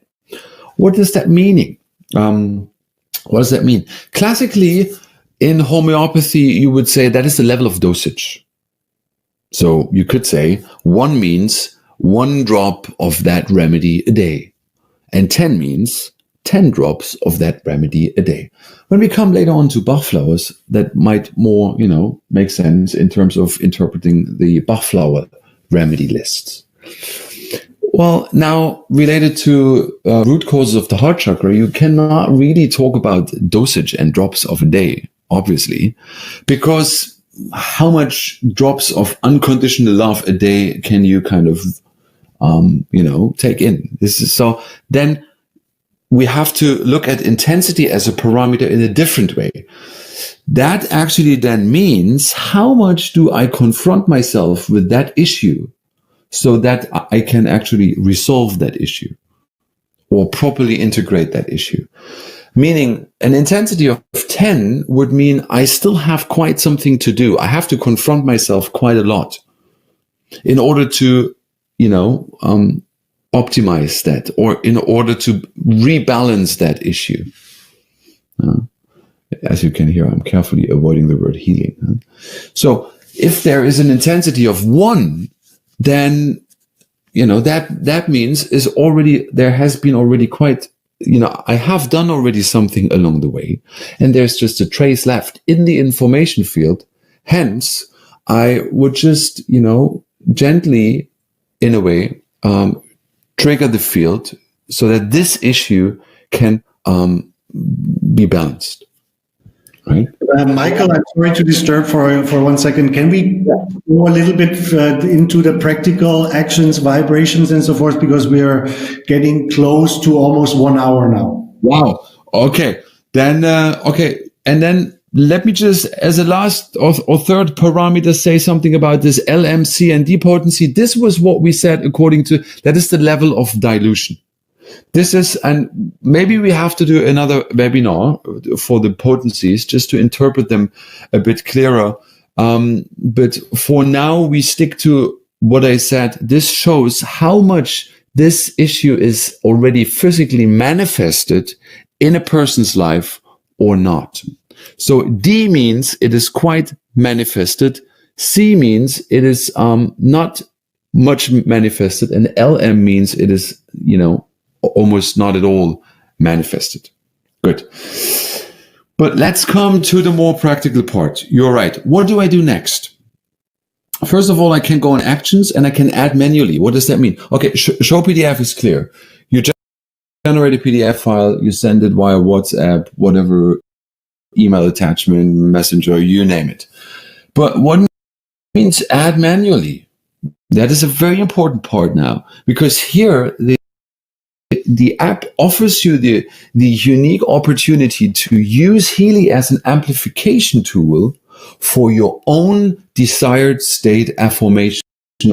What does that mean? What does that mean? Classically, in homeopathy, you would say that is the level of dosage. So you could say 1 means 1 drop of that remedy a day. And 10 means 10 drops of that remedy a day. When we come later on to Bach flowers, that might more, make sense in terms of interpreting the Bach flower remedy lists. Well, now related to root causes of the heart chakra, you cannot really talk about dosage and drops of a day, obviously, because how much drops of unconditional love a day can you kind of, take in? So then we have to look at intensity as a parameter in a different way. That actually then means how much do I confront myself with that issue so that I can actually resolve that issue or properly integrate that issue. Meaning an intensity of 10 would mean I still have quite something to do. I have to confront myself quite a lot in order to, optimize that or in order to rebalance that issue. As you can hear, I'm carefully avoiding the word healing. So if there is an intensity of 1, then, that means is already, there has been already quite, I have done already something along the way and there's just a trace left in the information field. Hence, I would just, gently, in a way, trigger the field so that this issue can be balanced. Right? Michael, I'm sorry to disturb for 1 second. Can we go a little bit into the practical actions, vibrations, and so forth? Because we are getting close to almost 1 hour now. Wow. Okay. Then, And then let me just, as a last or third parameter, say something about this LMC and D potency. This was what we said according to, that is the level of dilution. This is, and maybe we have to do another webinar for the potencies just to interpret them a bit clearer. But for now, we stick to what I said. This shows how much this issue is already physically manifested in a person's life or not. So D means it is quite manifested. C means it is not much manifested, and LM means it is, almost not at all manifested. Good. But let's come to the more practical part. You're right. What do I do next? First of all, I can go on actions and I can add manually. What does that mean? Okay, show PDF is clear. You generate a PDF file, you send it via WhatsApp, whatever, email attachment, messenger, you name it. But what means add manually? That is a very important part now, because here the app offers you the unique opportunity to use Healy as an amplification tool for your own desired state affirmation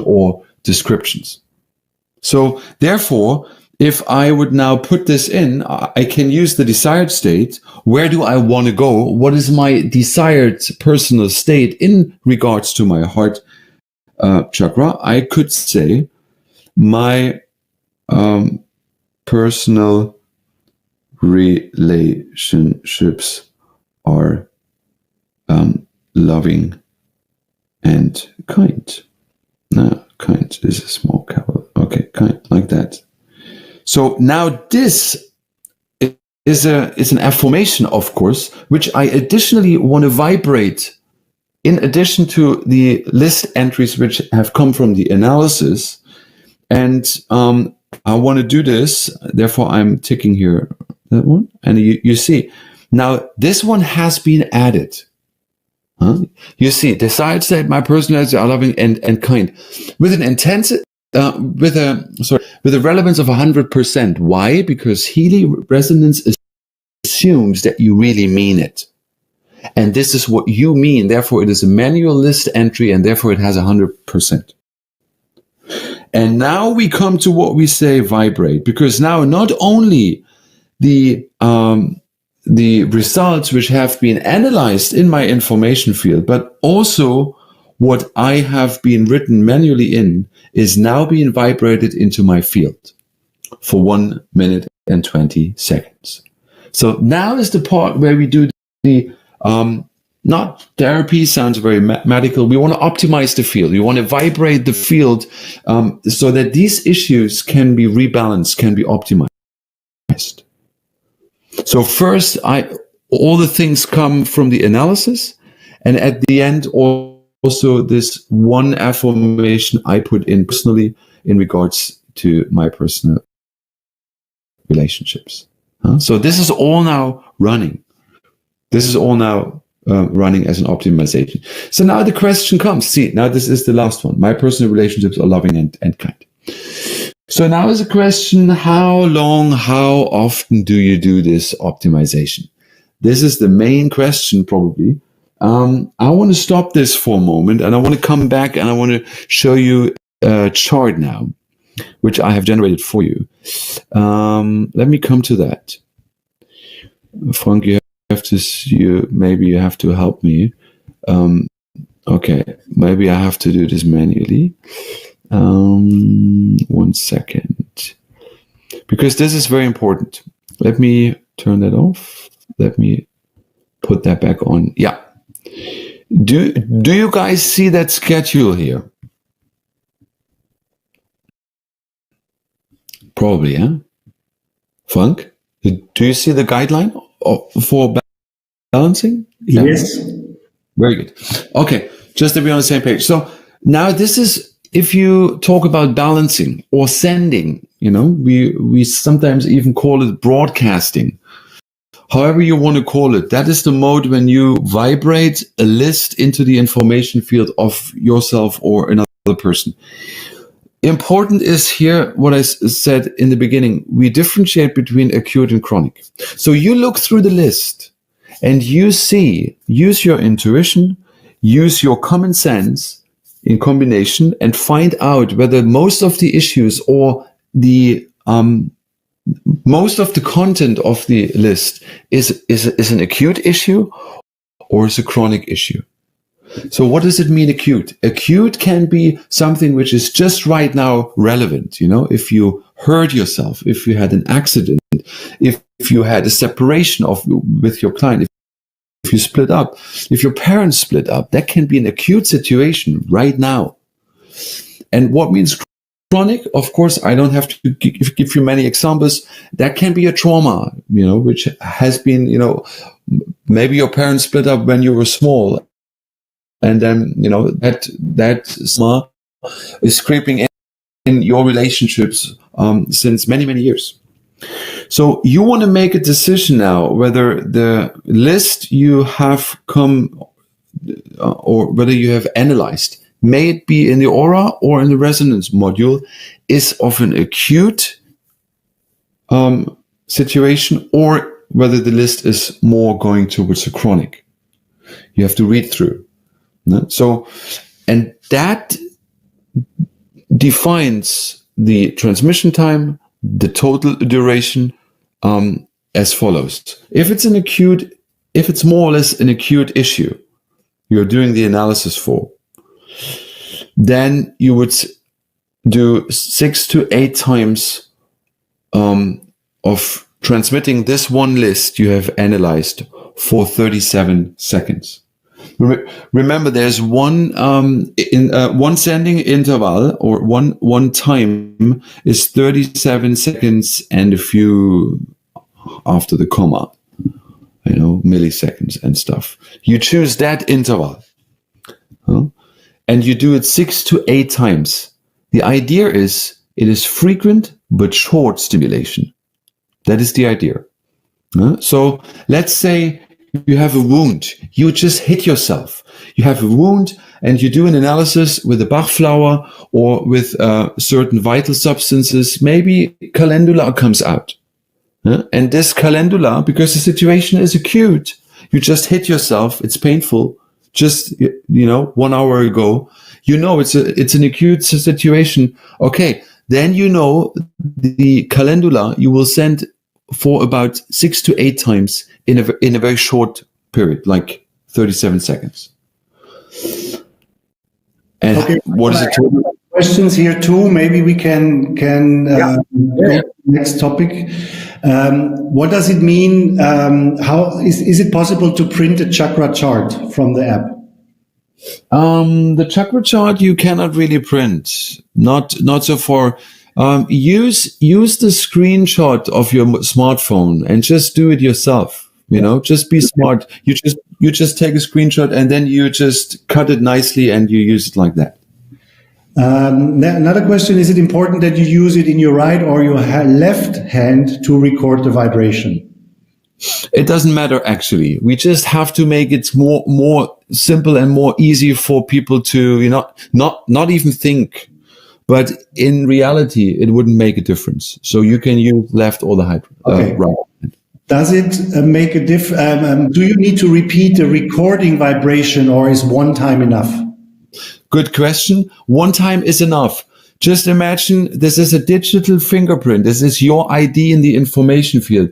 or descriptions. So therefore, if I would now put this in, I can use the desired state. Where do I want to go? What is my desired personal state in regards to my heart chakra? I could say my personal relationships are loving and kind. No, kind is a small capital. Okay, kind, like that. So now this is an affirmation, of course, which I additionally want to vibrate in addition to the list entries which have come from the analysis. And I want to do this. Therefore, I'm ticking here that one. And you see, now this one has been added. You see, desired state, my personality are loving and kind, with an intensity, with a relevance of 100%. Why? Because Healy resonance assumes that you really mean it, and this is what you mean. Therefore, it is a manual list entry, and therefore it has 100%. And now we come to what we say vibrate, because now not only the results which have been analyzed in my information field, but also what I have been written manually in is now being vibrated into my field for 1 minute and 20 seconds. So now is the part where we do the, not therapy, sounds very medical. We want to optimize the field. We want to vibrate the field so that these issues can be rebalanced, can be optimized. So first, all the things come from the analysis, and at the end, also this one affirmation I put in personally in regards to my personal relationships. So this is all now running. This is all now running as an optimization. So now the question comes. See, now this is the last one. My personal relationships are loving and kind. So now is the question, how long, how often do you do this optimization? This is the main question probably. I want to stop this for a moment and I want to come back and I want to show you a chart now, which I have generated for you. Let me come to that. Frank, maybe you have to help me. Okay, maybe I have to do this manually. 1 second, because this is very important. Let me turn that off. Let me put that back on. Yeah. Do you guys see that schedule here? Probably, huh? Frank, do you see the guideline for balancing? Yeah. Yes. Very good. Okay, just to be on the same page. So now this is, if you talk about balancing or sending, we sometimes even call it broadcasting. However you want to call it, that is the mode when you vibrate a list into the information field of yourself or another person. Important is here what I said in the beginning. We differentiate between acute and chronic. So you look through the list and you see, use your intuition, use your common sense in combination, and find out whether most of the issues or the most of the content of the list is an acute issue or is a chronic issue. So what does it mean acute? Acute can be something which is just right now relevant. If you hurt yourself, if you had an accident, client. If you had a separation with your client, if you split up, if your parents split up, that can be an acute situation right now. And what means chronic? Of course, I don't have to give you many examples. That can be a trauma, which has been, maybe your parents split up when you were small. And then, that trauma is creeping in your relationships since many, many years. So you want to make a decision now whether the list you have come or whether you have analyzed, may it be in the aura or in the resonance module, is of an acute situation, or whether the list is more going towards a chronic. You have to read through. So, and that defines the transmission time, the total duration, as follows. If it's more or less an acute issue you're doing the analysis for, then you would do 6 to 8 times of transmitting this one list you have analyzed for 37 seconds. Remember, there's one sending interval, or one time is 37 seconds and a few after the comma, milliseconds and stuff. You choose that interval, and you do it 6 to 8 times. The idea is it is frequent but short stimulation. That is the idea. So let's say you have a wound. You just hit yourself. You have a wound and you do an analysis with a Bach flower or with certain vital substances. Maybe calendula comes out. And this calendula, because the situation is acute, you just hit yourself. It's painful. Just, 1 hour ago, it's an acute situation. Okay. Then, the calendula you will send for about 6 to 8 times in a very short period, like 37 seconds. And okay, what is it? Questions here too. Maybe we can go to the next topic. What does it mean? How is it possible to print a chakra chart from the app? The chakra chart you cannot really print. Not so far. Use the screenshot of your smartphone and just do it yourself. Just be smart. You just take a screenshot and then you just cut it nicely and you use it like that. Another question: is it important that you use it in your right or your left hand to record the vibration? It doesn't matter, actually. We just have to make it more simple and more easy for people to not even think. But in reality, it wouldn't make a difference. So you can use left or the right. Does it make a difference? Do you need to repeat the recording vibration, or is one time enough? Good question. One time is enough. Just imagine this is a digital fingerprint. This is your ID in the information field.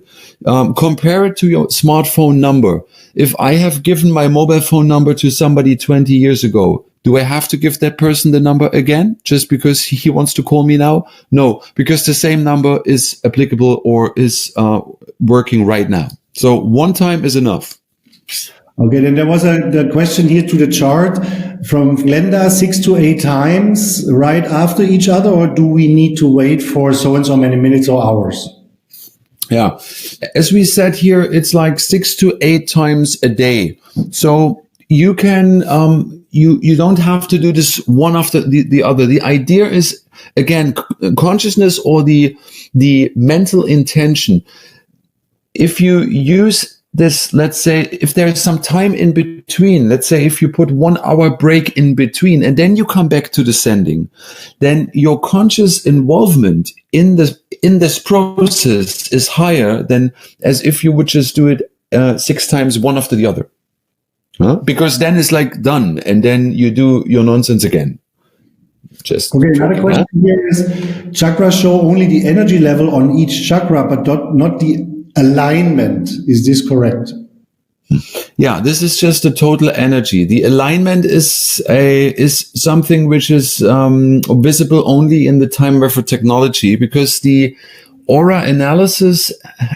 Compare it to your smartphone number. If I have given my mobile phone number to somebody 20 years ago, do I have to give that person the number again just because he wants to call me now? No, because the same number is applicable or is working right now. So one time is enough. Okay, then there was the question here to the chart from Glenda, 6 to 8 times right after each other, or do we need to wait for so and so many minutes or hours? Yeah, as we said here, it's like 6 to 8 times a day. So you can, you don't have to do this one after the other. The idea is, again, consciousness or the mental intention. If you use this, let's say, if there's some time in between, let's say if you put 1 hour break in between and then you come back to the sending, then your conscious involvement in this process is higher than as if you would just do it 6 times one after the other. Because then it's like done, and then you do your nonsense again. Just okay. Another question here is: chakras show only the energy level on each chakra, but not the alignment. Is this correct? Yeah, this is just the total energy. The alignment is something which is visible only in the TIMEWAVER technology, because aura analysis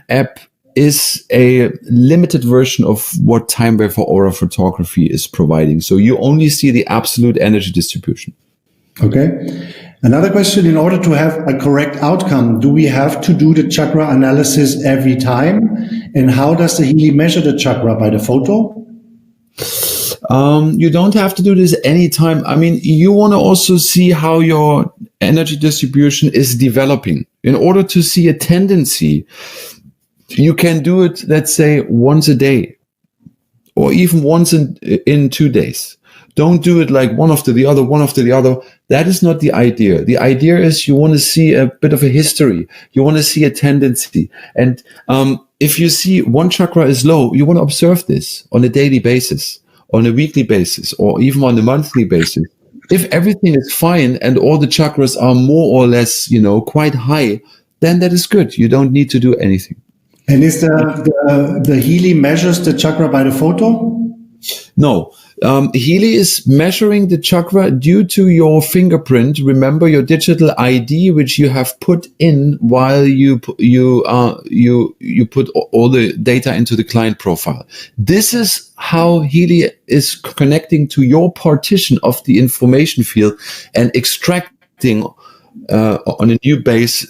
app is a limited version of what TIMEWAVER aura photography is providing. So you only see the absolute energy distribution. Okay. Another question, in order to have a correct outcome, do we have to do the chakra analysis every time? And how does the Healy measure the chakra? By the photo? You don't have to do this anytime. I mean, you want to also see how your energy distribution is developing. In order to see a tendency, you can do it, let's say, once a day, or even once in 2 days. Don't do it like one after the other, one after the other. That is not the idea. The idea is you want to see a bit of a history. You want to see a tendency. And if you see one chakra is low, you want to observe this on a daily basis, on a weekly basis, or even on a monthly basis. If everything is fine and all the chakras are more or less, quite high, then that is good. You don't need to do anything. And is the Healy measures the chakra by the photo? No. Healy is measuring the chakra due to your fingerprint. Remember your digital ID, which you have put in while you put all the data into the client profile. This is how Healy is connecting to your partition of the information field and extracting on a new base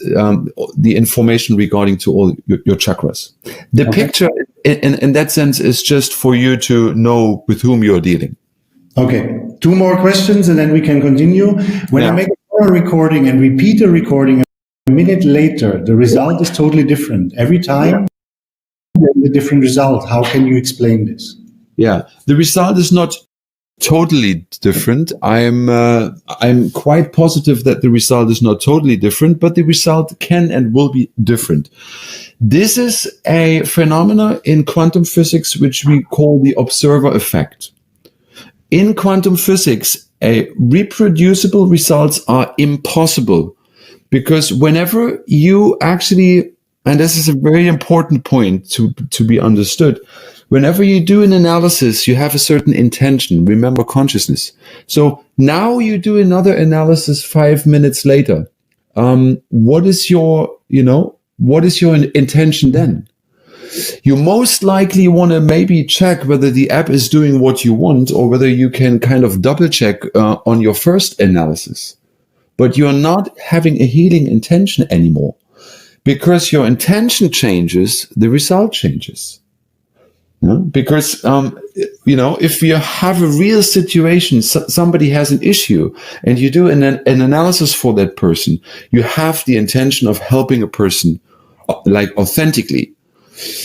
the information regarding to all your chakras. The picture in that sense is just for you to know with whom you're dealing. Okay, 2 more questions and then we can continue. When I make a recording and repeat a recording a minute later, the result is totally different. Every time there's a different result. How can you explain this? Yeah, the result is not totally different. I'm quite positive that the result is not totally different, but the result can and will be different. This is a phenomena in quantum physics which we call the observer effect. In quantum physics, reproducible results are impossible because whenever you actually, and this is a very important point to be understood, whenever you do an analysis, you have a certain intention. Remember consciousness. So now you do another analysis 5 minutes later. What is your intention then? You most likely want to maybe check whether the app is doing what you want or whether you can kind of double check on your first analysis. But you're not having a healing intention anymore because your intention changes, the result changes. Because, if you have a real situation, somebody has an issue and you do an analysis for that person, you have the intention of helping a person like authentically.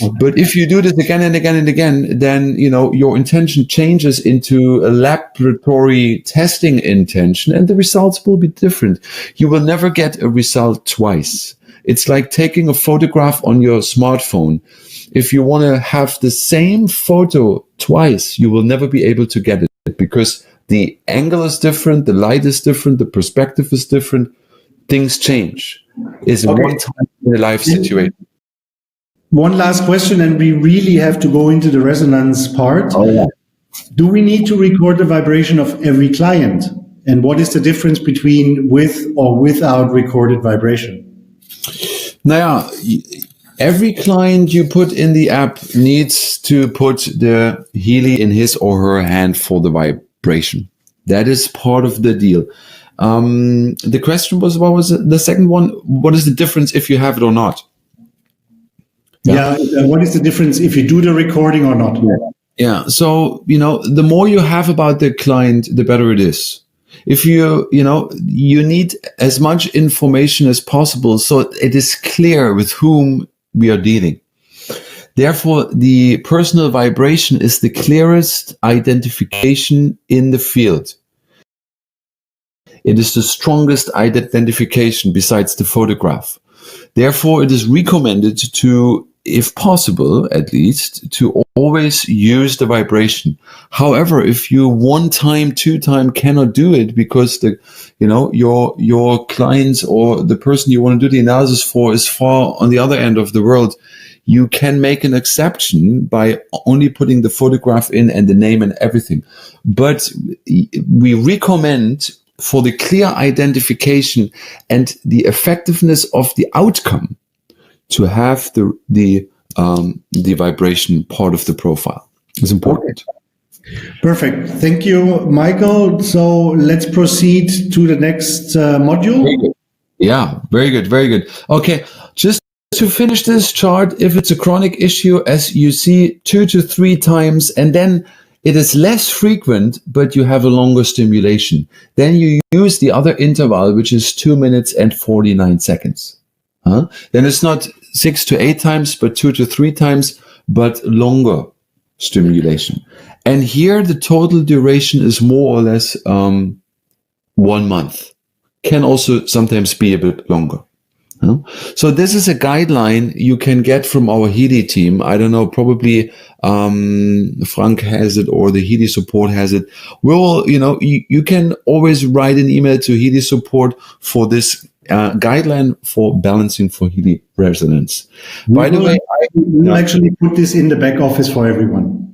Okay. But if you do this again and again and again, then, your intention changes into a laboratory testing intention and the results will be different. You will never get a result twice. It's like taking a photograph on your smartphone. If you want to have the same photo twice, you will never be able to get it because the angle is different, the light is different, the perspective is different. Things change. It's a one-time in a life situation. One last question, and we really have to go into the resonance part. Oh, yeah. Do we need to record the vibration of every client? And what is the difference between with or without recorded vibration? Now, every client you put in the app needs to put the Healy in his or her hand for the vibration. That is part of the deal. The question was, what was the second one? What is the difference if you have it or not? Yeah. What is the difference if you do the recording or not? Yeah. So, the more you have about the client, the better it is. If you need as much information as possible so it is clear with whom we are dealing. Therefore, the personal vibration is the clearest identification in the field. It is the strongest identification besides the photograph. Therefore, it is recommended to, if possible, at least, to always use the vibration. However, if you 1 time, 2 time cannot do it because your clients or the person you want to do the analysis for is far on the other end of the world, you can make an exception by only putting the photograph in and the name and everything. But we recommend for the clear identification and the effectiveness of the outcome, to have the vibration part of the profile. It's important. Perfect. Thank you, Michael. So let's proceed to the next module. Yeah, very good, very good. Okay, just to finish this chart, if it's a chronic issue, as you see, 2 to 3 times, and then it is less frequent, but you have a longer stimulation. Then you use the other interval, which is 2 minutes and 49 seconds. Then it's not 6 to 8 times, but 2 to 3 times, but longer stimulation. And here the total duration is more or less 1 month. Can also sometimes be a bit longer. So this is a guideline you can get from our Healy team. I don't know, probably Frank has it or the Healy support has it. We'll, you can always write an email to Healy support for this guideline for balancing for Healy resonance. By the way, we'll actually put this in the back office for everyone.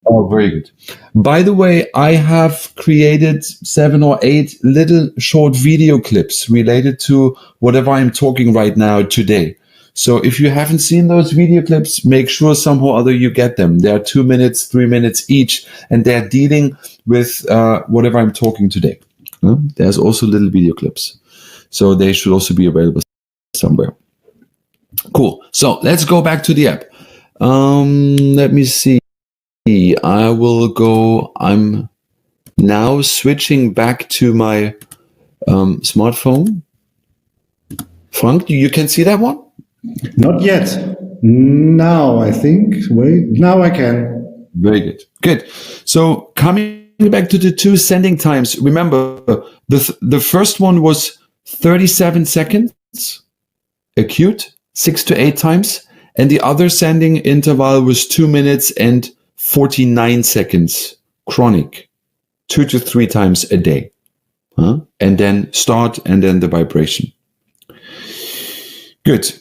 Oh, very good. By the way, I have created 7 or 8 little short video clips related to whatever I'm talking right now today. So if you haven't seen those video clips, make sure somehow or other you get them. They are 2 minutes, 3 minutes each, and they're dealing with whatever I'm talking today. There's also little video clips. So they should also be available somewhere. Cool. So let's go back to the app. Let me see. I will go, I'm now switching back to my smartphone. Frank, you can see that one? Not yet. Now, I think. Wait, now I can. Very good. Good. So coming back to the 2 sending times, remember the first one was 37 seconds acute, 6 to 8 times, and the other sending interval was 2 minutes and 49 seconds chronic, 2 to 3 times a day. And then start and then the vibration. Good.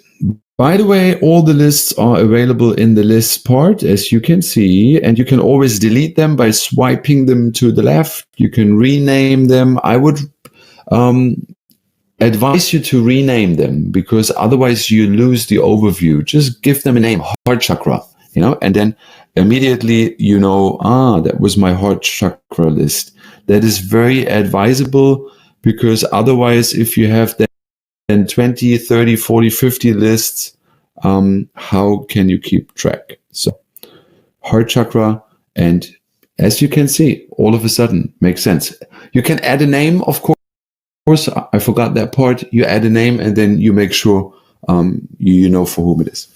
By the way, all the lists are available in the list part, as you can see, and you can always delete them by swiping them to the left. You can rename them. I would advise you to rename them because otherwise you lose the overview. Just give them a name, heart chakra, and then immediately, that was my heart chakra list. That is very advisable because otherwise, if you have then 20, 30, 40, 50 lists, how can you keep track? So heart chakra, and as you can see, all of a sudden makes sense. You can add a name, of course. I forgot that part. You add a name and then you make sure you know for whom it is.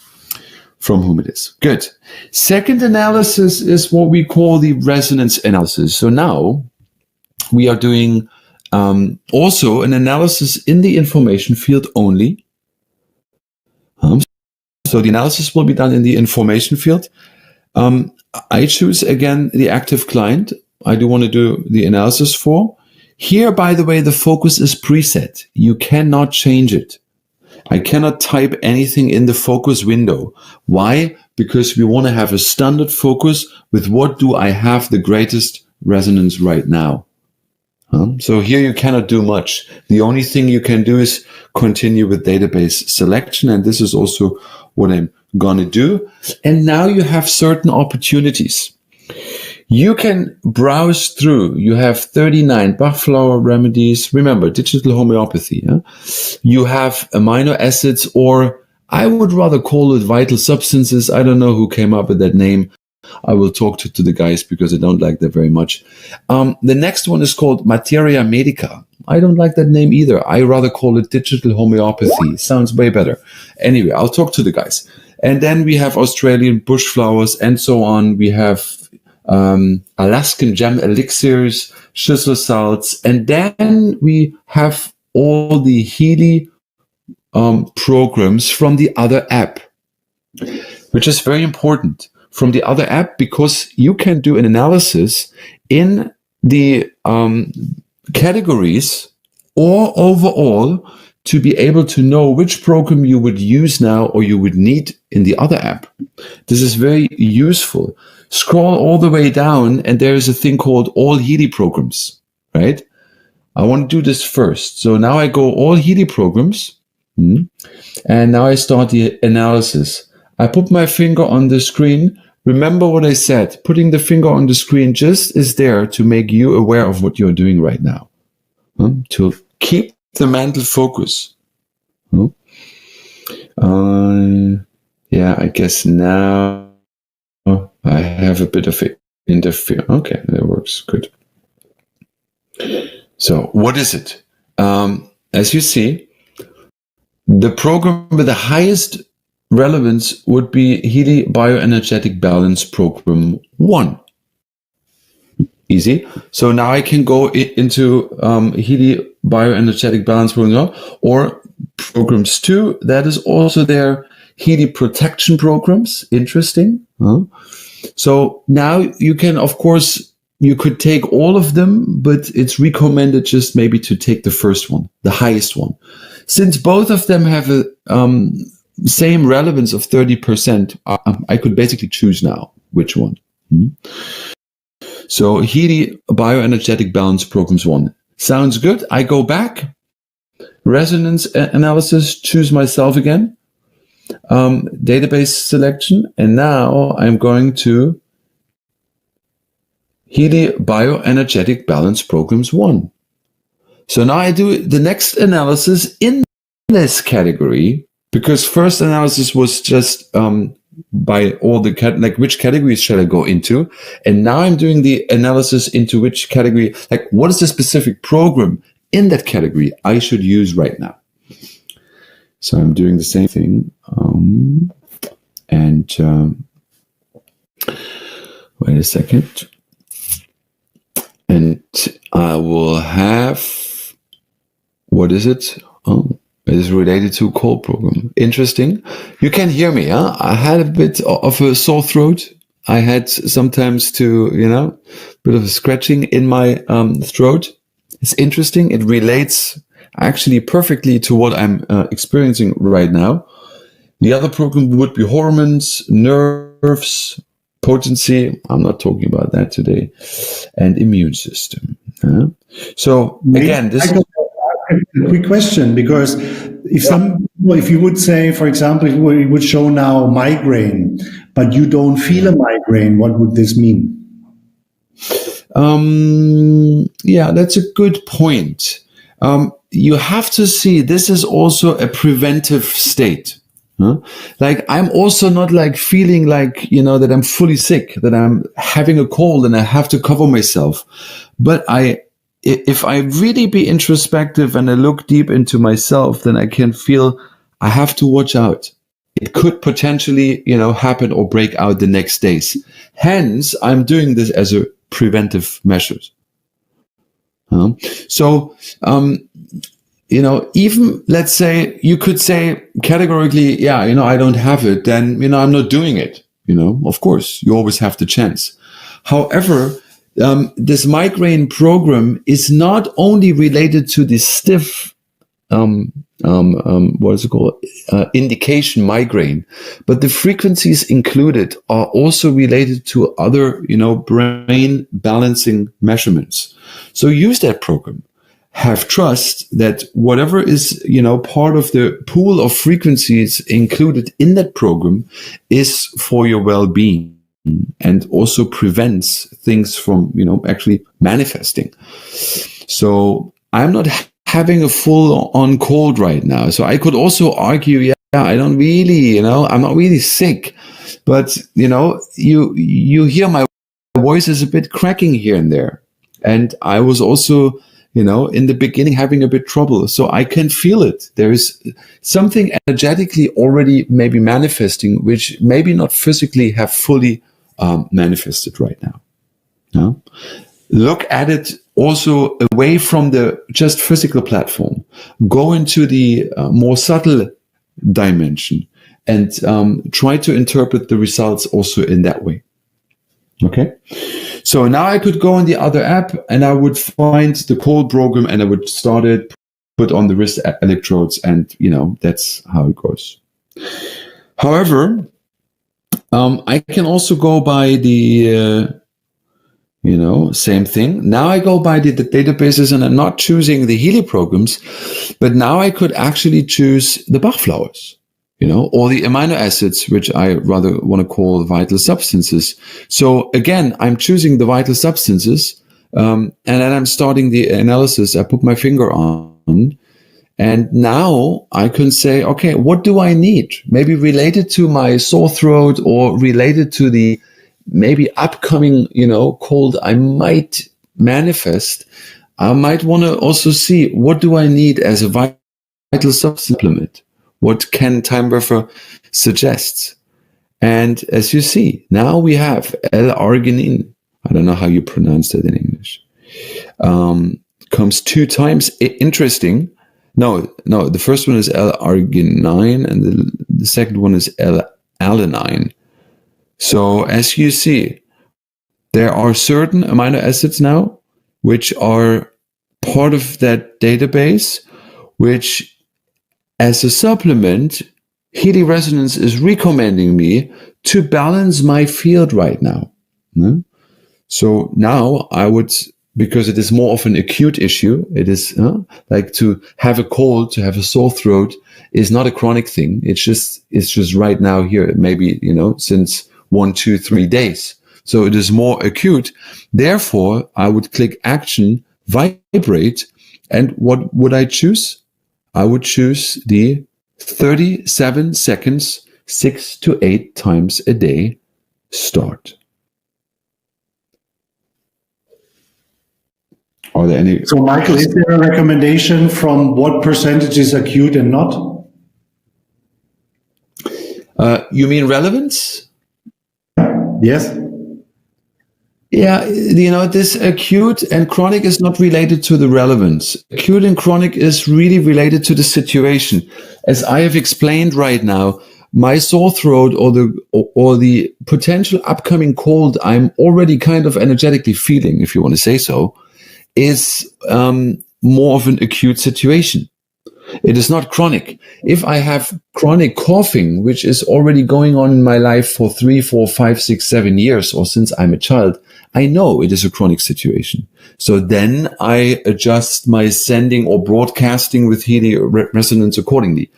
From whom it is. Good. Second analysis is what we call the resonance analysis. So now we are doing also an analysis in the information field only. So the analysis will be done in the information field. I choose again the active client. I do want to do the analysis for. Here, by the way, the focus is preset. You cannot change it. I cannot type anything in the focus window. Why? Because we want to have a standard focus with what do I have the greatest resonance right now. So here you cannot do much. The only thing you can do is continue with database selection. And this is also what I'm going to do. And now you have certain opportunities. You can browse through. You have 39 Bach flower remedies. Remember, digital homeopathy. You have amino acids, or I would rather call it vital substances. I don't know who came up with that name. I will talk to the guys because I don't like that very much. The next one is called Materia Medica. I don't like that name either. I rather call it digital homeopathy. Sounds way better. Anyway, I'll talk to the guys. And then we have Australian bush flowers and so on. We have Alaskan gem elixirs, schisel salts, and then we have all the Healy programs from the other app, which is very important from the other app because you can do an analysis in the categories or overall to be able to know which program you would use now or you would need in the other app. This is very useful. Scroll all the way down and there is a thing called all Healy programs, right? I want to do this first. So now I go all Healy programs And now I start the analysis. I put my finger on the screen. Remember what I said. Putting the finger on the screen just is there to make you aware of what you're doing right now. To keep the mental focus. I guess now I have a bit of interfere. Okay, that works. Good. So what is it? As you see, the program with the highest relevance would be Healy Bioenergetic Balance Program 1. Easy. So now I can go into Healy Bioenergetic Balance Program 1 or programs 2. That is also their Healy Protection Programs. Interesting. So now you can, of course, you could take all of them, but it's recommended just maybe to take the first one, the highest one. Since both of them have a same relevance of 30%, I could basically choose now which one. So Healy Bioenergetic Balance Programs 1. Sounds good. I go back, resonance analysis, choose myself again, database selection, and now I'm going to Healy Bioenergetic Balance Programs 1. So now I do the next analysis in this category, because first analysis was just by all the like which categories shall I go into, and now I'm doing the analysis into which category, like what is the specific program in that category I should use right now. So I'm doing the same thing, wait a second, and I will have, what is it? Oh, it is related to cold program. Interesting. You can hear me, huh? I had a bit of a sore throat. I had sometimes to, bit of a scratching in my throat. It's interesting. It relates actually perfectly to what I'm experiencing right now. The other program would be hormones, nerves, potency. I'm not talking about that today. And immune system. So again, this is a quick question, because if you would say, for example, if you would show now migraine, but you don't feel a migraine, what would this mean? That's a good point. You have to see this is also a preventive state. Like I'm also not like feeling like, that I'm fully sick, that I'm having a cold and I have to cover myself. But if I really be introspective and I look deep into myself, then I can feel I have to watch out. It could potentially, happen or break out the next days. Hence, I'm doing this as a preventive measure. Even let's say you could say categorically, I don't have it, then, I'm not doing it. Of course, you always have the chance. However, this migraine program is not only related to the stiff, indication migraine, but the frequencies included are also related to other, brain balancing measurements. So use that program. Have trust that whatever is, part of the pool of frequencies included in that program is for your well-being. And also prevents things from, actually manifesting. So I'm not having a full-on cold right now. So I could also argue, I don't really, I'm not really sick. But, you hear my voice is a bit cracking here and there. And I was also, in the beginning having a bit trouble. So I can feel it. There is something energetically already maybe manifesting, which maybe not physically have fully manifested right now. Look at it also away from the just physical platform. Go into the more subtle dimension and try to interpret the results also in that way. Okay. So now I could go on the other app and I would find the cold program and I would start it, put on the wrist electrodes, and that's how it goes. However, I can also go by the Same thing. Now I go by the databases and I'm not choosing the Healy programs, but now I could actually choose the Bach flowers, or the amino acids, which I rather want to call vital substances. So again, I'm choosing the vital substances, and then I'm starting the analysis. I put my finger on, and now I can say, okay, what do I need? Maybe related to my sore throat or related to the maybe upcoming, cold I might manifest. I might want to also see, what do I need as a vital supplement? What can TIMEWAVER suggest? And as you see, now we have L-arginine. I don't know how you pronounce that in English. Comes 2 times. Interesting. No, the first one is L-arginine and the second one is L-alanine. So as you see, there are certain amino acids now which are part of that database, which as a supplement, Healy Resonance is recommending me to balance my field right now. So now I would, because it is more of an acute issue, it is like to have a cold, to have a sore throat is not a chronic thing. It's just right now here, maybe, since 1, 2, 3 days. So it is more acute. Therefore, I would click action, vibrate. And what would I choose? I would choose the 37 seconds, 6 to 8 times a day start. Are there any? So, Michael, is there a recommendation from what percentage is acute and not? You mean relevance? Yes. Yeah, this acute and chronic is not related to the relevance. Acute and chronic is really related to the situation. As I have explained right now, my sore throat or the potential upcoming cold I'm already kind of energetically feeling, if you want to say so, is more of an acute situation. It is not chronic. If I have chronic coughing, which is already going on in my life for 3, 4, 5, 6, 7 years, or since I'm a child, I know it is a chronic situation. So then I adjust my sending or broadcasting with Healy resonance accordingly.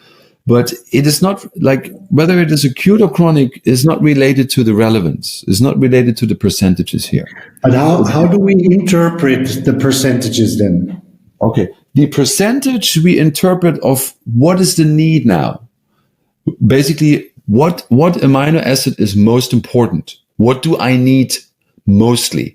But it is not like whether it is acute or chronic is not related to the relevance. It's not related to the percentages here. But how do we interpret the percentages then? Okay. The percentage we interpret of what is the need now. Basically, what amino acid is most important? What do I need mostly?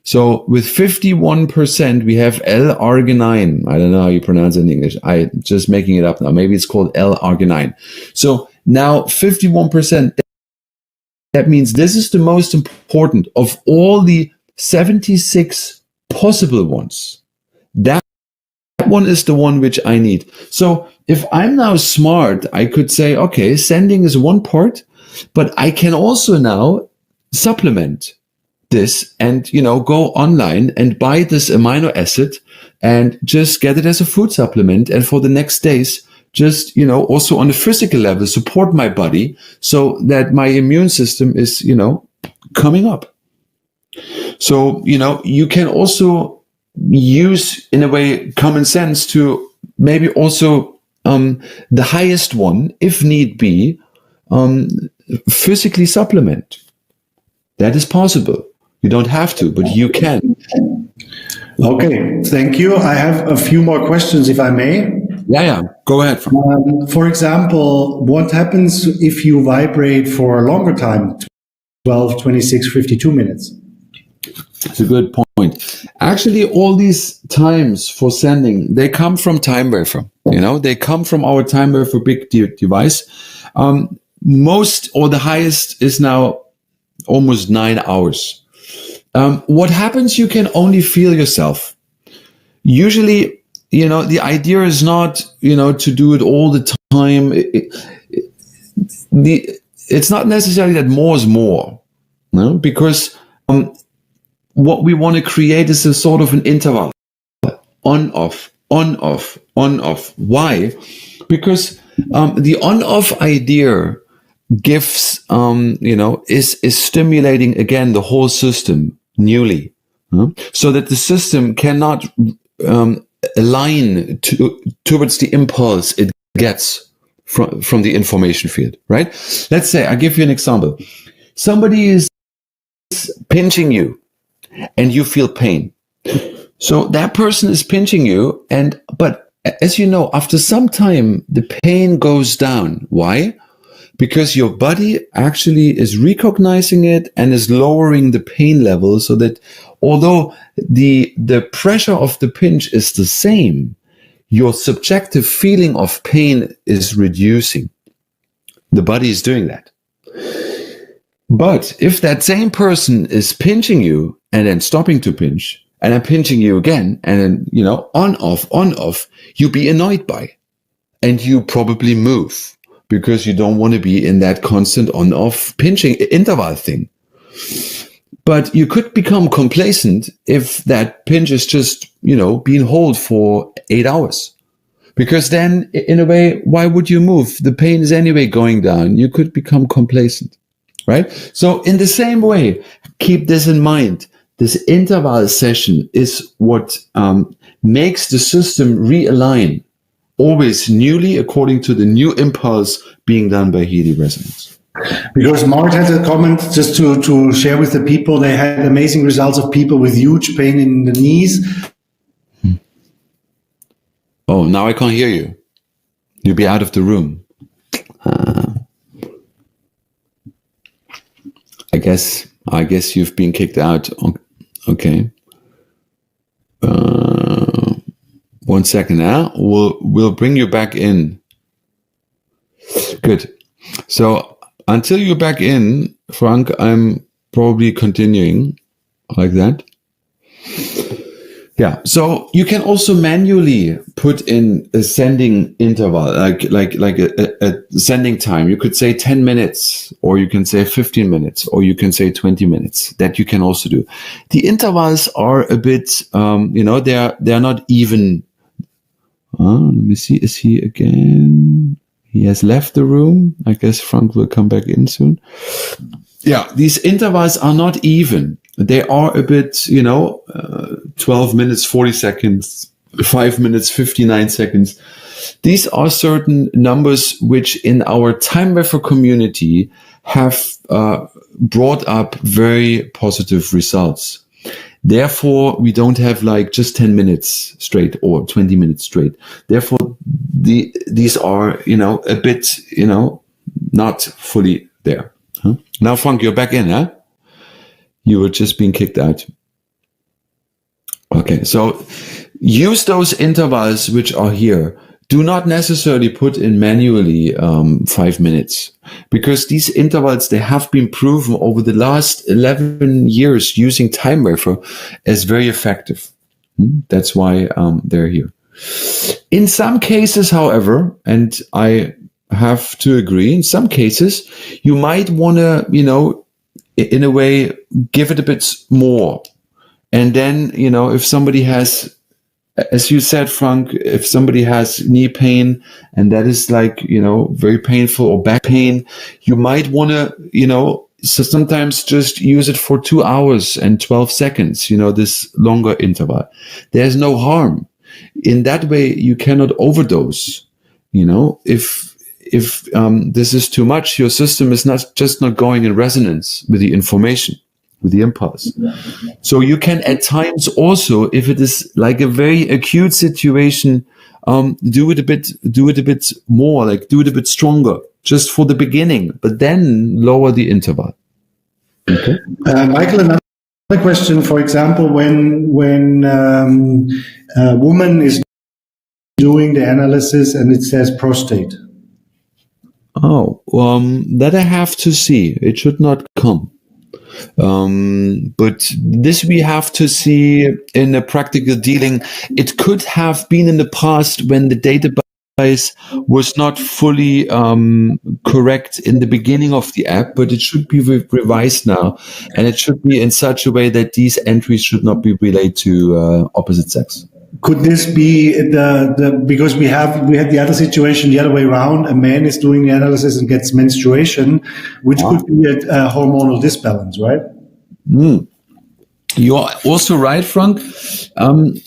So with 51%, we have L-arginine. I don't know how you pronounce it in English. I just making it up now. Maybe it's called L-arginine. So now 51%, that means this is the most important of all the 76 possible ones. That one is the one which I need. So if I'm now smart, I could say, okay, sending is one part, but I can also now supplement this and, go online and buy this amino acid and just get it as a food supplement. And for the next days, just, also on a physical level, support my body so that my immune system is, coming up. So, you can also use, in a way, common sense to maybe also the highest one, if need be, physically supplement. That is possible. You don't have to, but you can. Okay, thank you. I have a few more questions, if I may. Yeah. Go ahead. For example, what happens if you vibrate for a longer time, 12, 26, 52 minutes? It's a good point. Actually, all these times for sending, they come from TIMEWAVER. They come from our TIMEWAVER big device. Most or the highest is now almost 9 hours. What happens, you can only feel yourself. Usually, the idea is not, to do it all the time. It's not necessarily that more is more, because what we want to create is a sort of an interval. On, off, on, off, on, off. Why? Because the on-off idea gives, is stimulating, again, the whole system. newly, so that the system cannot align towards the impulse it gets from the information field, right? Let's say, I'll give you an example. Somebody is pinching you and you feel pain. So that person is pinching you, but as you know, after some time, the pain goes down. Why? Because your body actually is recognizing it and is lowering the pain level, so that although the pressure of the pinch is the same, your subjective feeling of pain is reducing. The body is doing that. But if that same person is pinching you and then stopping to pinch, and then pinching you again, and then, on, off, you be annoyed by, and you probably move, because you don't want to be in that constant on-off pinching interval thing. But you could become complacent if that pinch is just, being held for 8 hours. Because then, in a way, why would you move? The pain is anyway going down. You could become complacent, right? So in the same way, keep this in mind. This interval session is what makes the system realign, always newly according to the new impulse being done by Healy resonance. Because Mart had a comment just to share with the people. They had amazing results of people with huge pain in the knees. Oh, now I can't hear you. You'll be out of the room. I guess you've been kicked out. Okay. 1 second now. We'll bring you back in. Good. So until you're back in, Frank, I'm probably continuing like that. Yeah. So you can also manually put in a sending interval, like a sending time. You could say 10 minutes, or you can say 15 minutes, or you can say 20 minutes. That you can also do. The intervals are a bit, they're not even. Let me see. Is he again? He has left the room. I guess Frank will come back in soon. Yeah, these intervals are not even. They are a bit, 12 minutes, 40 seconds, 5 minutes, 59 seconds. These are certain numbers which in our TIMEWAVER community have brought up very positive results. Therefore, we don't have like just 10 minutes straight or 20 minutes straight. Therefore, these are, a bit, not fully there. Huh? Now, Frank, you're back in, huh? You were just being kicked out. Okay, so use those intervals which are here. Do not necessarily put in manually 5 minutes, because these intervals, they have been proven over the last 11 years using TIMEWAVER as very effective. That's why they're here. In some cases, however, and I have to agree, in some cases, you might want to, in a way, give it a bit more. And then, if somebody has, as you said, Frank, if somebody has knee pain and that is like, very painful, or back pain, you might want to, so sometimes just use it for 2 hours and 12 seconds, this longer interval. There's no harm. In that way, you cannot overdose. If this is too much, your system is not going in resonance with the information, with the impulse. So you can at times also, if it is like a very acute situation, do it a bit more, like do it a bit stronger, just for the beginning, but then lower the interval. Okay. Michael, another question. For example, when a woman is doing the analysis and it says prostate. Oh, that I have to see. It should not come. But this we have to see in a practical dealing. It could have been in the past when the database was not fully correct in the beginning of the app, but it should be revised now, and it should be in such a way that these entries should not be relayed to opposite sex. Could this be because we had the other situation the other way around? A man is doing the analysis and gets menstruation, which could be a hormonal disbalance, right? You're also right, Frank.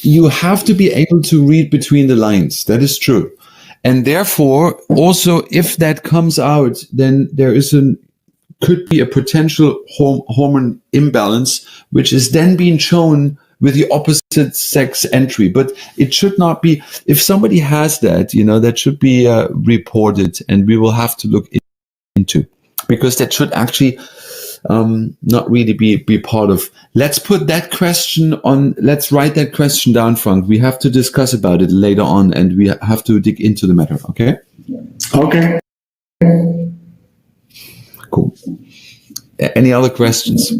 You have to be able to read between the lines. That is true. And therefore, also, if that comes out, then there could be a potential hormone imbalance, which is then being shown with the opposite sex entry. But it should not be, if somebody has that, that should be reported, and we will have to look into, because that should actually not really be part of. Let's put that question on. Let's write that question down, Frank. We have to discuss about it later on, and we have to dig into the matter. Okay. Okay. Cool. Any other questions?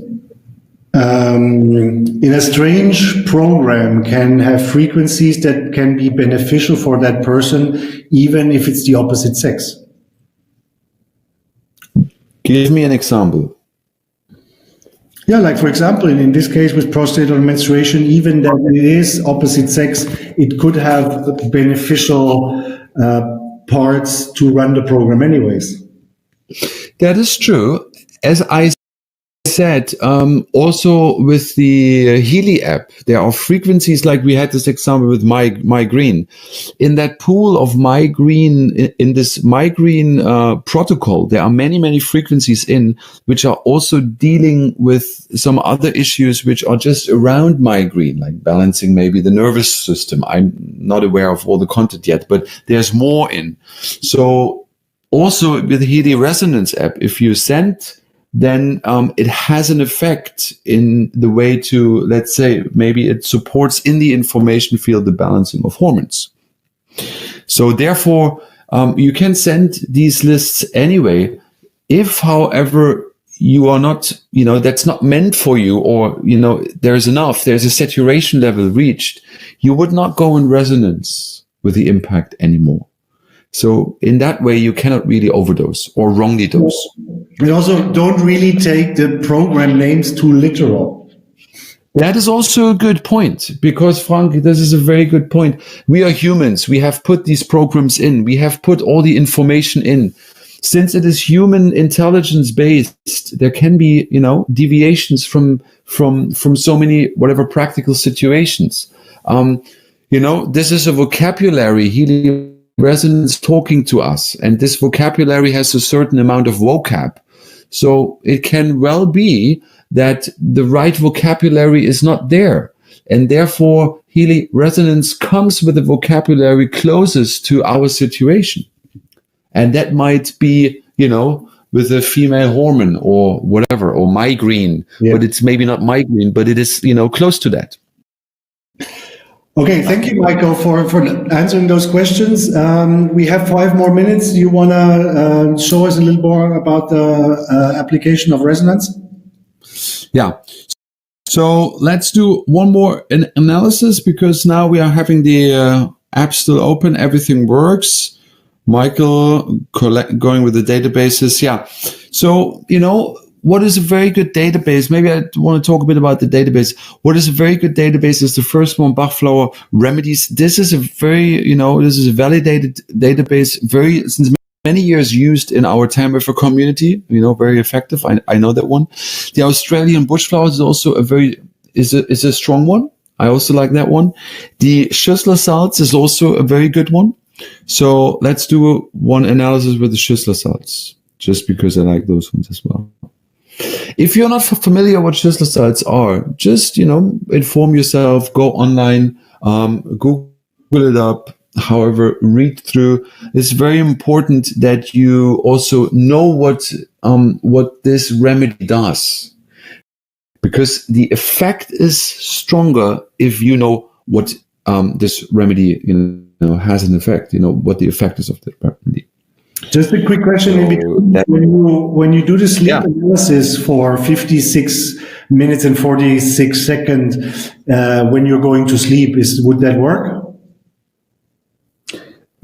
In a strange program can have frequencies that can be beneficial for that person, even if it's the opposite sex. Give me an example. Yeah, like for example, in this case with prostate or menstruation, even that it is opposite sex, it could have beneficial parts to run the program anyways. That is true. As I said, also with the Healy app, there are frequencies, like we had this example with migraine. In that pool of migraine, in this migraine protocol, there are many frequencies which are also dealing with some other issues which are just around migraine, like balancing maybe the nervous system. I'm not aware of all the content yet, but there's more in. So also with the Healy Resonance app, if you send, then it has an effect in the way to, let's say, maybe it supports in the information field the balancing of hormones. So therefore, you can send these lists anyway. If, however, you are not, that's not meant for you, or, there's a saturation level reached, you would not go in resonance with the impact anymore. So in that way, you cannot really overdose or wrongly dose. And also don't really take the program names too literal. That is also a good point, because Frank, this is a very good point. We are humans. We have put these programs in. We have put all the information in. Since it is human intelligence based, there can be, deviations from so many, whatever practical situations. This is a vocabulary. Healy Resonance talking to us, and this vocabulary has a certain amount of vocab. So it can well be that the right vocabulary is not there, and therefore Healy Resonance comes with the vocabulary closest to our situation. And that might be, with a female hormone or whatever, or migraine, but it's maybe not migraine, but it is, close to that. Okay, thank you, Michael, for answering those questions. We have 5 more minutes. You want to show us a little more about the application of resonance? Yeah. So let's do one more analysis, because now we are having the app still open. Everything works. Michael going with the databases. Yeah. So, what is a very good database? Maybe I want to talk a bit about the database. What is a very good database is the first one, Bachflower Remedies. This is a very, this is a validated database, since many years used in our TIMEWAVER community, very effective. I know that one. The Australian Bushflowers is also is a strong one. I also like that one. The Schüssler salts is also a very good one. So let's do one analysis with the Schüssler salts, just because I like those ones as well. If you're not familiar what Schüssler salts are, just, inform yourself, go online, Google it up, however, read through. It's very important that you also know what this remedy does, because the effect is stronger if you know what this remedy has an effect, what the effect is of the remedy. Just a quick question in between. When you do the sleep analysis for 56 minutes and 46 seconds when you're going to sleep, would that work?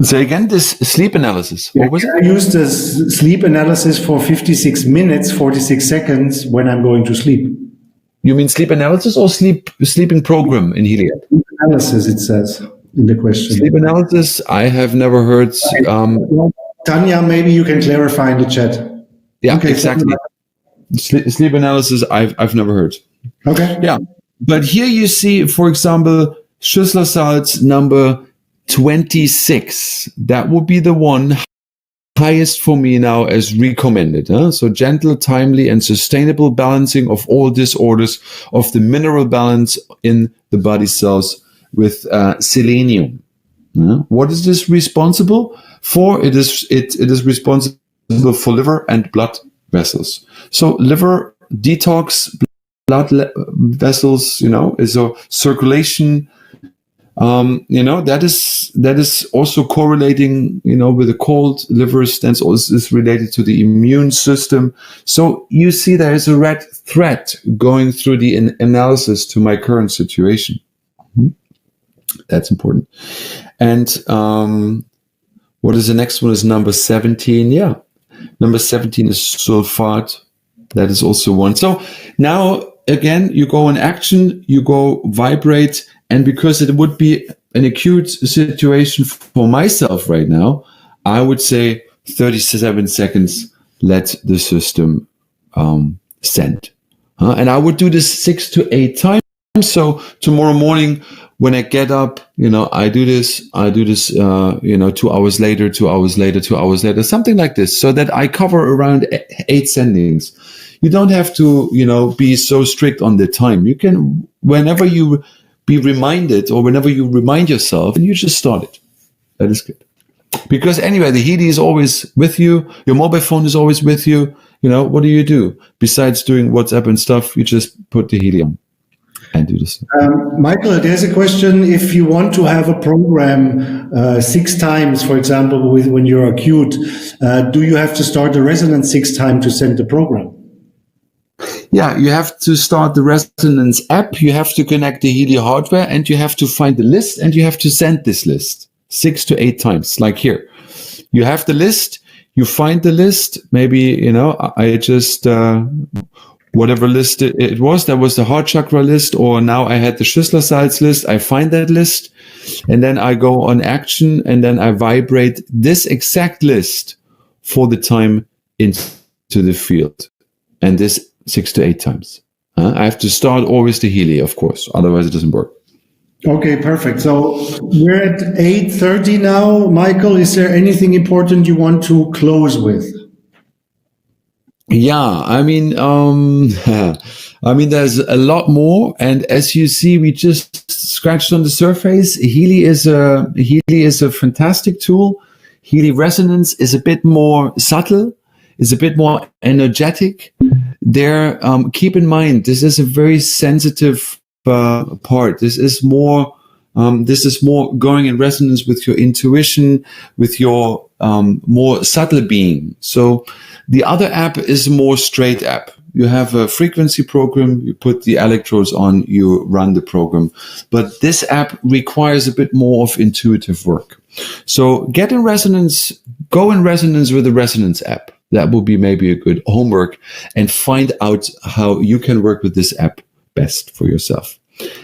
Say again, this sleep analysis. What was it? I use the sleep analysis for 56 minutes, 46 seconds when I'm going to sleep. You mean sleep analysis or sleeping program in Healy? Sleep analysis, it says in the question. Sleep analysis, I have never heard. Tanya, maybe you can clarify in the chat. Yeah, okay, exactly. Sleep analysis, I've never heard. Okay. Yeah. But here you see, for example, Schüsslersalz number 26. That would be the one highest for me now as recommended. So gentle, timely, and sustainable balancing of all disorders of the mineral balance in the body cells with selenium. What is this responsible for? It is responsible for liver and blood vessels. So liver detox, blood vessels, is a circulation. That is also correlating, with the cold. Liver stents is related to the immune system. So you see there is a red thread going through the analysis to my current situation. That's important. And what is the next one? Is number 17. Yeah. Number 17 is sulfate. That is also one. So now, again, you go in action, you go vibrate, and because it would be an acute situation for myself right now, I would say 37 seconds, let the system send. And I would do this 6 to 8 times. So tomorrow morning, when I get up, I do this, 2 hours later, 2 hours later, 2 hours later, something like this, so that I cover around 8 sendings. You don't have to, be so strict on the time. You can, whenever you be reminded or whenever you remind yourself, and you just start it. That is good. Because anyway, the Healy is always with you. Your mobile phone is always with you. What do? Besides doing WhatsApp and stuff, you just put the Healy on and do this. Michael, there's a question. If you want to have a program 6 times, for example, when you're acute, do you have to start the resonance 6 times to send the program? Yeah, you have to start the Resonance app, you have to connect the Healy hardware, and you have to find the list, and you have to send this list 6 to 8 times, like here. You have the list, you find the list, maybe, I just, whatever list it was, that was the heart chakra list, or now I had the Schüsslersalz list, I find that list, and then I go on action, and then I vibrate this exact list for the time into the field. And this 6 to 8 times. I have to start always the Healy, of course. Otherwise, it doesn't work. Okay, perfect. So we're at 8:30 now. Michael, is there anything important you want to close with? Yeah, there's a lot more. And as you see, we just scratched on the surface. Healy is a fantastic tool. Healy resonance is a bit more subtle, is a bit more energetic. There, keep in mind, this is a very sensitive part. This is more going in resonance with your intuition, with your more subtle being. So the other app is a more straight app. You have a frequency program, you put the electrodes on, you run the program. But this app requires a bit more of intuitive work. So get in resonance, go in resonance with the Resonance app. That will be maybe a good homework, and find out how you can work with this app best for yourself.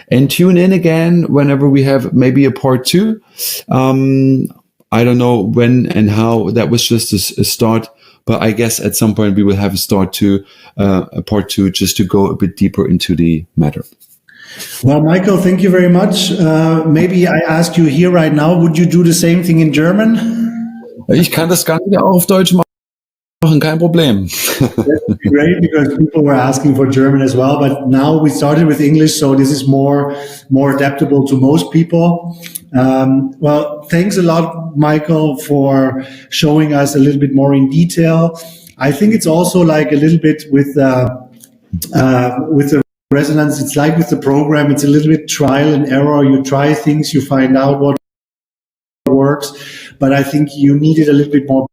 And tune in again whenever we have maybe a part 2. I don't know when and how. That was just a start, but I guess at some point we will have a part 2, just to go a bit deeper into the matter. Well, Michael, thank you very much. Maybe I ask you here right now, would you do the same thing in German? Ich kann das Ganze auch auf Deutsch machen. Kein Problem. That would be great, because people were asking for German as well, but now we started with English, so this is more adaptable to most people. Well, thanks a lot, Michael, for showing us a little bit more in detail. I think it's also like a little bit with the resonance, it's like with the program, it's a little bit trial and error. You try things, you find out what works, but I think you needed a little bit more